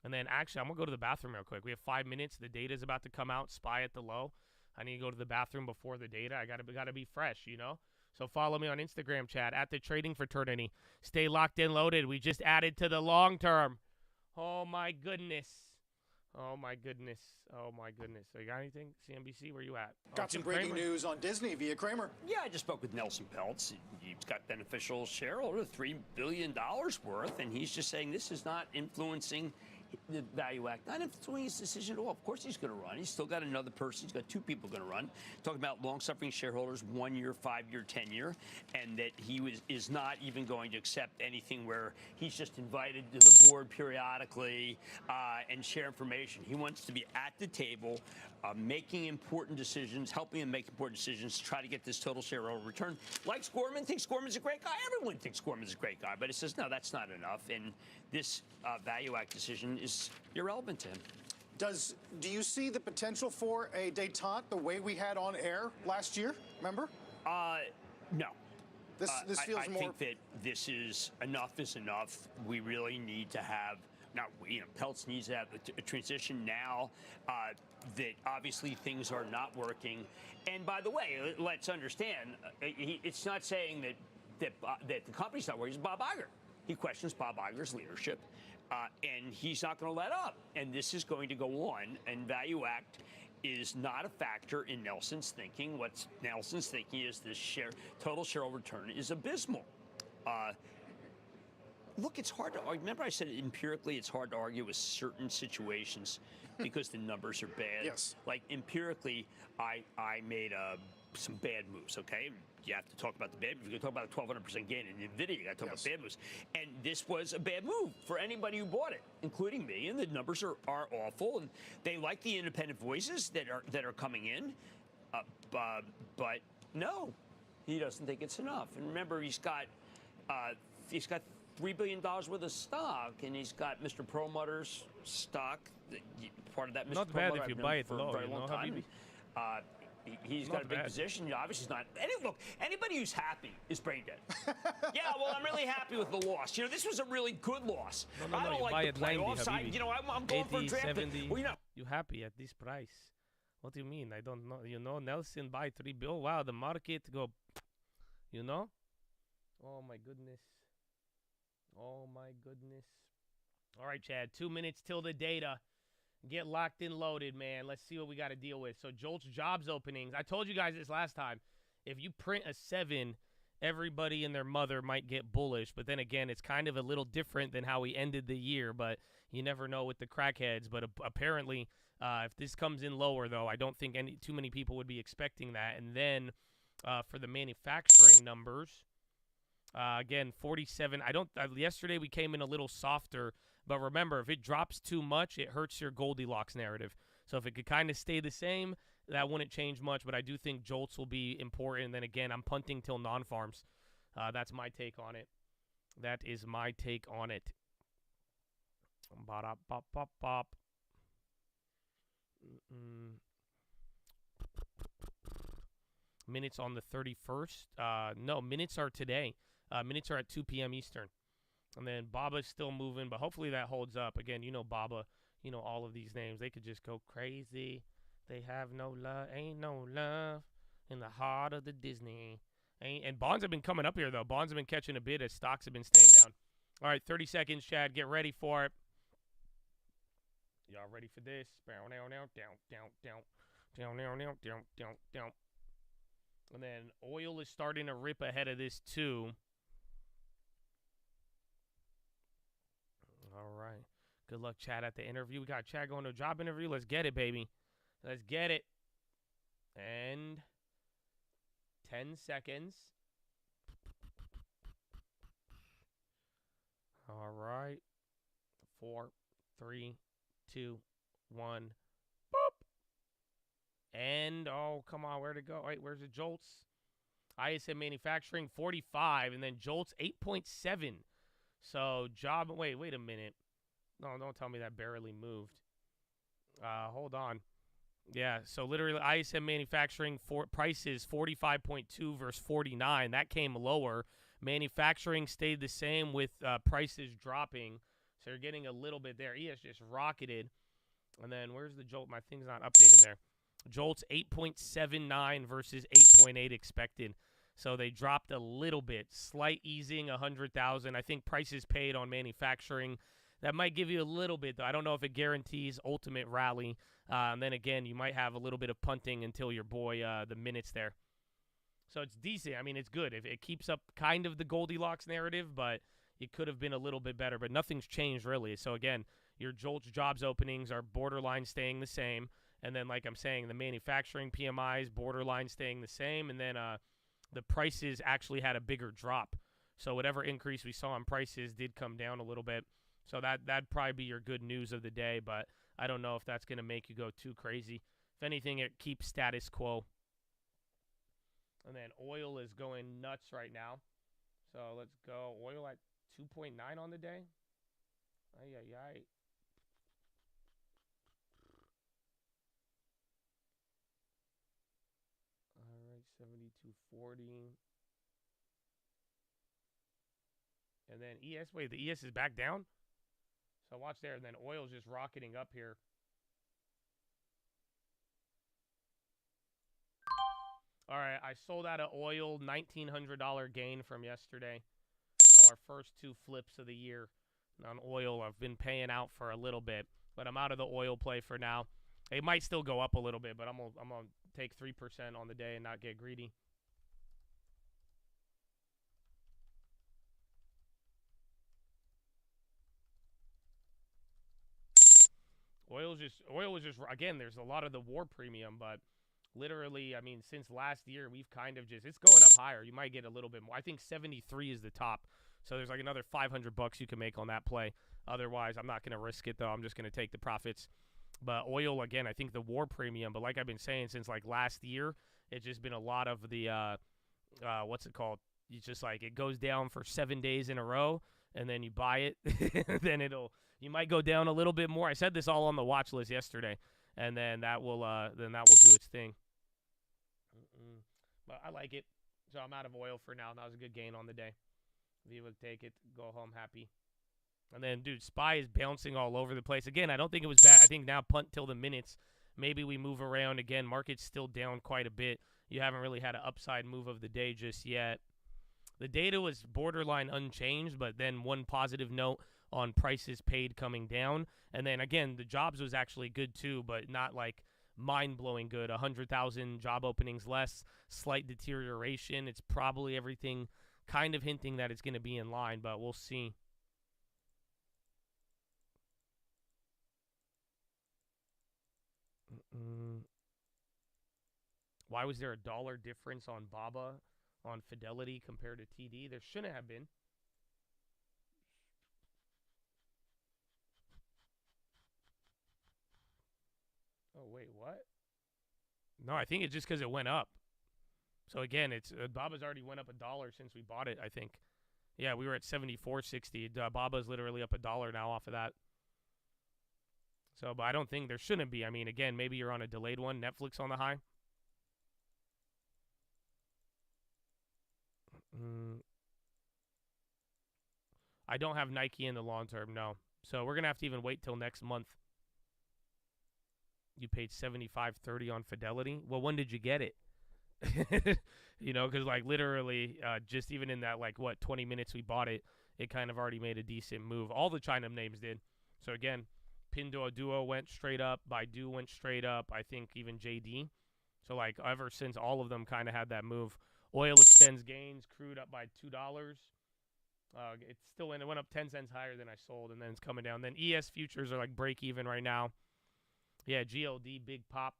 S1: And then actually, I'm going to go to the bathroom real quick. We have 5 minutes. The data's about to come out. SPY at the low. I need to go to the bathroom before the data. I gotta be fresh, you know? So follow me on Instagram, chat, at the Trading Fraternity. Stay locked and loaded. We just added to the long term. Oh, my goodness. Oh, my goodness. Oh, my goodness. So you got anything? CNBC, where you at?
S7: Got some breaking news on Disney via Kramer.
S8: Yeah, I just spoke with Nelson Peltz. He's got beneficial shareholder, $3 billion worth, and he's just saying this is not influencing the Value Act, not influencing his decision at all. Of course he's going to run. He's still got another person. He's got 2 people going to run. Talking about long-suffering shareholders, 1 year, 5 year, 10 year, and that he is not even going to accept anything where he's just invited to the board periodically and share information. He wants to be at the table, making important decisions, helping him make important decisions to try to get this total shareholder return. Likes Gorman, thinks Gorman's a great guy. Everyone thinks Gorman's a great guy, but it says, no, that's not enough. And this Value Act decision is irrelevant to him.
S7: Do you see the potential for a détente the way we had on air last year? Remember?
S8: No.
S7: This feels more.
S8: I think that this is enough is enough. We really need to have. Now, Peltz needs to have a transition now that obviously things are not working. And by the way, let's understand, it's not saying that the company's not working. It's Bob Iger. He questions Bob Iger's leadership, and he's not going to let up. And this is going to go on, and Value Act is not a factor in Nelson's thinking. What Nelson's thinking is this total shareholder return is abysmal. Look, it's hard to argue. Remember I said empirically it's hard to argue with certain situations because the numbers are bad?
S7: Yes.
S8: Like empirically, I made some bad moves, okay? You have to talk about the bad moves. You're going to talk about a 1,200% gain in NVIDIA. You got to talk about bad moves. And this was a bad move for anybody who bought it, including me. And the numbers are awful. And they like the independent voices that are coming in. But no, he doesn't think it's enough. And remember, he's got $3 billion worth of stock, and he's got Mr. Perlmutter's stock. Part of that, Mr.
S1: Not
S8: Perlmutter,
S1: bad if you
S8: I've known
S1: buy it
S8: for
S1: low,
S8: a very long time.
S1: Habibi.
S8: He's
S1: Not
S8: got a big
S1: bad.
S8: position. Obviously, he's not. Look, anybody who's happy is brain dead. Yeah, well, I'm really happy with the loss. This was a really good loss.
S1: No,
S8: I don't
S1: you buy
S8: like
S1: at
S8: the
S1: 90,
S8: playoffs.
S1: Habibi.
S8: I'm going for a
S1: 80,
S8: draft.
S1: 70.
S8: Well,
S1: You happy at this price? What do you mean? I don't know. Nelson buy $3 billion. Wow, the market go. Oh my goodness. Oh my goodness. All right, Chad. 2 minutes till the data. Get locked and loaded, man. Let's see what we got to deal with. So Jolt's jobs openings. I told you guys this last time. If you print a 7, everybody and their mother might get bullish. But then again, it's kind of a little different than how we ended the year. But you never know with the crackheads. But apparently, if this comes in lower, though, I don't think too many people would be expecting that. And then for the manufacturing numbers, again, 47. Yesterday we came in a little softer. But remember, if it drops too much, it hurts your Goldilocks narrative. So if it could kind of stay the same, that wouldn't change much. But I do think Jolts will be important. And then again, I'm punting till non-farms. That's my take on it. That is my take on it. Ba-da-bop-bop-bop. Minutes on the 31st. No, minutes are today. Minutes are at 2 p.m. Eastern. And then Baba's still moving, but hopefully that holds up. Again, Baba, all of these names. They could just go crazy. They have no love, ain't no love in the heart of the Disney. And bonds have been coming up here, though. Bonds have been catching a bit as stocks have been staying down. All right, 30 seconds, Chad. Get ready for it. Y'all ready for this? Down. And then oil is starting to rip ahead of this, too. All right. Good luck, Chad, at the interview. We got Chad going to a job interview. Let's get it, baby. Let's get it. And 10 seconds. 4, 3, 2, 1. Boop. And, oh, come on, where'd it go? Wait, where's the Jolts? ISM Manufacturing, 45, and then Jolts, 8.7. So, wait a minute. No, don't tell me that barely moved. Hold on. Yeah, so literally ISM Manufacturing prices 45.2 versus 49. That came lower. Manufacturing stayed the same with prices dropping. So you're getting a little bit there. ES just rocketed. And then where's the Jolt? My thing's not updating there. Jolt's 8.79 versus 8.8 expected. So they dropped a little bit. Slight easing, 100,000. I think prices paid on manufacturing. That might give you a little bit, though. I don't know if it guarantees ultimate rally. And then, again, you might have a little bit of punting until your boy, the minutes there. So it's decent. I mean, it's good. If it keeps up kind of the Goldilocks narrative, but it could have been a little bit better. But nothing's changed, really. So, again, your Jolt's jobs openings are borderline staying the same. And then, like I'm saying, the manufacturing PMIs, borderline staying the same. And then the prices actually had a bigger drop. So whatever increase we saw in prices did come down a little bit. So that'd probably be your good news of the day, but I don't know if that's going to make you go too crazy. If anything, it keeps status quo. And then oil is going nuts right now. So let's go. Oil at 2.9 on the day. Ay. All right, 72.40. And then the ES is back down? So watch there, and then oil's just rocketing up here. All right, I sold out of oil, $1,900 gain from yesterday. So our first two flips of the year on oil. I've been paying out for a little bit, but I'm out of the oil play for now. It might still go up a little bit, but I'm gonna take 3% on the day and not get greedy. Oil was just, again, there's a lot of the war premium, but literally, I mean, since last year, we've kind of it's going up higher. You might get a little bit more. I think 73 is the top. So there's like another $500 you can make on that play. Otherwise, I'm not going to risk it, though. I'm just going to take the profits. But oil, again, I think the war premium, but like I've been saying since like last year, it's just been a lot of the, what's it called? It's just like it goes down for 7 days in a row, and then you buy it, then you might go down a little bit more. I said this all on the watch list yesterday, and then that will do its thing. But I like it, so I'm out of oil for now. That was a good gain on the day. If you would take it, go home happy. And then, dude, SPY is bouncing all over the place. Again, I don't think it was bad. I think now punt till the minutes. Maybe we move around again. Market's still down quite a bit. You haven't really had an upside move of the day just yet. The data was borderline unchanged, but then one positive note on prices paid coming down. And then, again, the jobs was actually good too, but not like mind-blowing good. 100,000 job openings less, slight deterioration. It's probably everything kind of hinting that it's going to be in line, but we'll see. Why was there $1 difference on BABA on Fidelity compared to TD? There shouldn't have been. Oh, wait, what? No, I think it's just because it went up. So, again, it's BABA's already went up $1 since we bought it, I think. Yeah, we were at 74.60. BABA's literally up $1 now off of that. So, but I don't think there shouldn't be. I mean, again, maybe you're on a delayed one. Netflix on the high. I don't have Nike in the long term, no. So we're going to have to even wait till next month. You paid $75.30 on Fidelity. Well, when did you get it? You know, because like literally just even in that 20 minutes we bought it, it kind of already made a decent move. All the China names did. So again, Pinduoduo went straight up. Baidu went straight up. I think even JD. So like ever since all of them kind of had that move. Oil extends gains. Crude up by $2. It went up 10 cents higher than I sold, and then it's coming down. Then ES futures are like break even right now. Yeah, GLD big pop.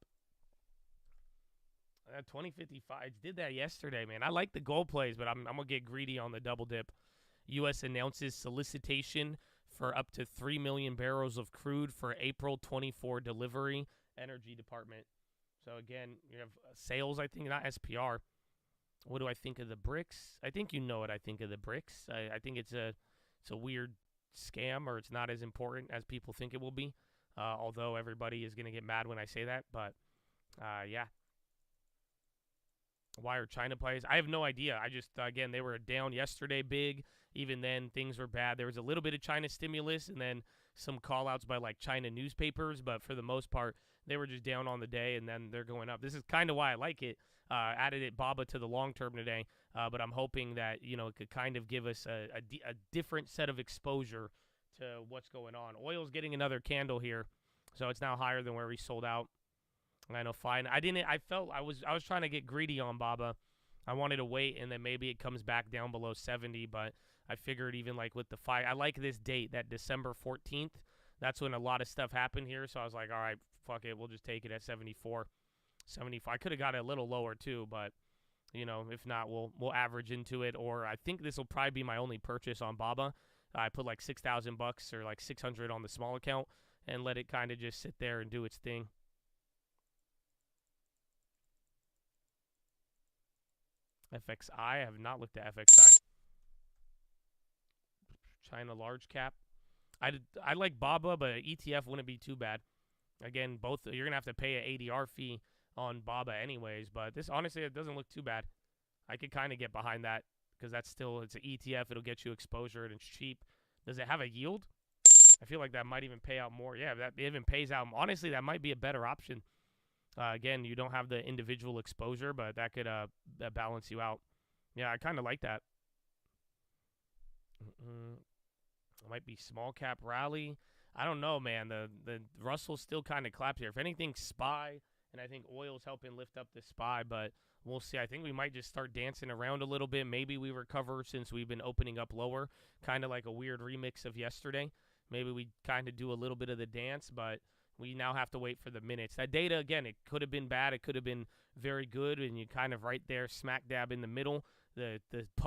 S1: 2055 did that yesterday, man. I like the gold plays, but I'm gonna get greedy on the double dip. U.S. announces solicitation for up to 3 million barrels of crude for April 24 delivery. Energy Department. So again, you have sales, I think, not SPR. What do I think of the BRICS? I think you know what I think of the BRICS. I think it's a weird scam, or it's not as important as people think it will be. Although everybody is going to get mad when I say that, but yeah. Why are China plays? I have no idea. I just, again, they were down yesterday big. Even then, things were bad. There was a little bit of China stimulus and then some call-outs by, like, China newspapers. But for the most part, they were just down on the day, and then they're going up. This is kind of why I like it. Added it BABA to the long term today. But I'm hoping that, it could kind of give us a different set of exposure to what's going on. Oil's getting another candle here. So it's now higher than where we sold out. I know, fine. I was trying to get greedy on BABA. I wanted to wait, and then maybe it comes back down below 70, but I figured even like with the five, I like this date, that December 14th. That's when a lot of stuff happened here, so I was like, all right, fuck it, we'll just take it at 74, 75. I could have got it a little lower too, but if not, we'll average into it. Or I think this will probably be my only purchase on BABA. I put like $6,000 or like 600 on the small account and let it kind of just sit there and do its thing. FXI, I have not looked at FXI. China large cap. I like BABA, but ETF wouldn't be too bad. Again, both you're gonna have to pay an ADR fee on BABA anyways, but this honestly it doesn't look too bad. I could kind of get behind that because it's an ETF. It'll get you exposure and it's cheap. Does it have a yield? I feel like that might even pay out more. Yeah, that even pays out. Honestly, that might be a better option. Again, you don't have the individual exposure, but that could balance you out. Yeah, I kind of like that. It might be small cap rally. I don't know, man. The Russell still kind of claps here. If anything, SPY, and I think oil's helping lift up the SPY, but we'll see. I think we might just start dancing around a little bit. Maybe we recover since we've been opening up lower, kind of like a weird remix of yesterday. Maybe we kind of do a little bit of the dance, but we now have to wait for the minutes. That data, again, it could have been bad. It could have been very good, and you kind of right there, smack dab in the middle. The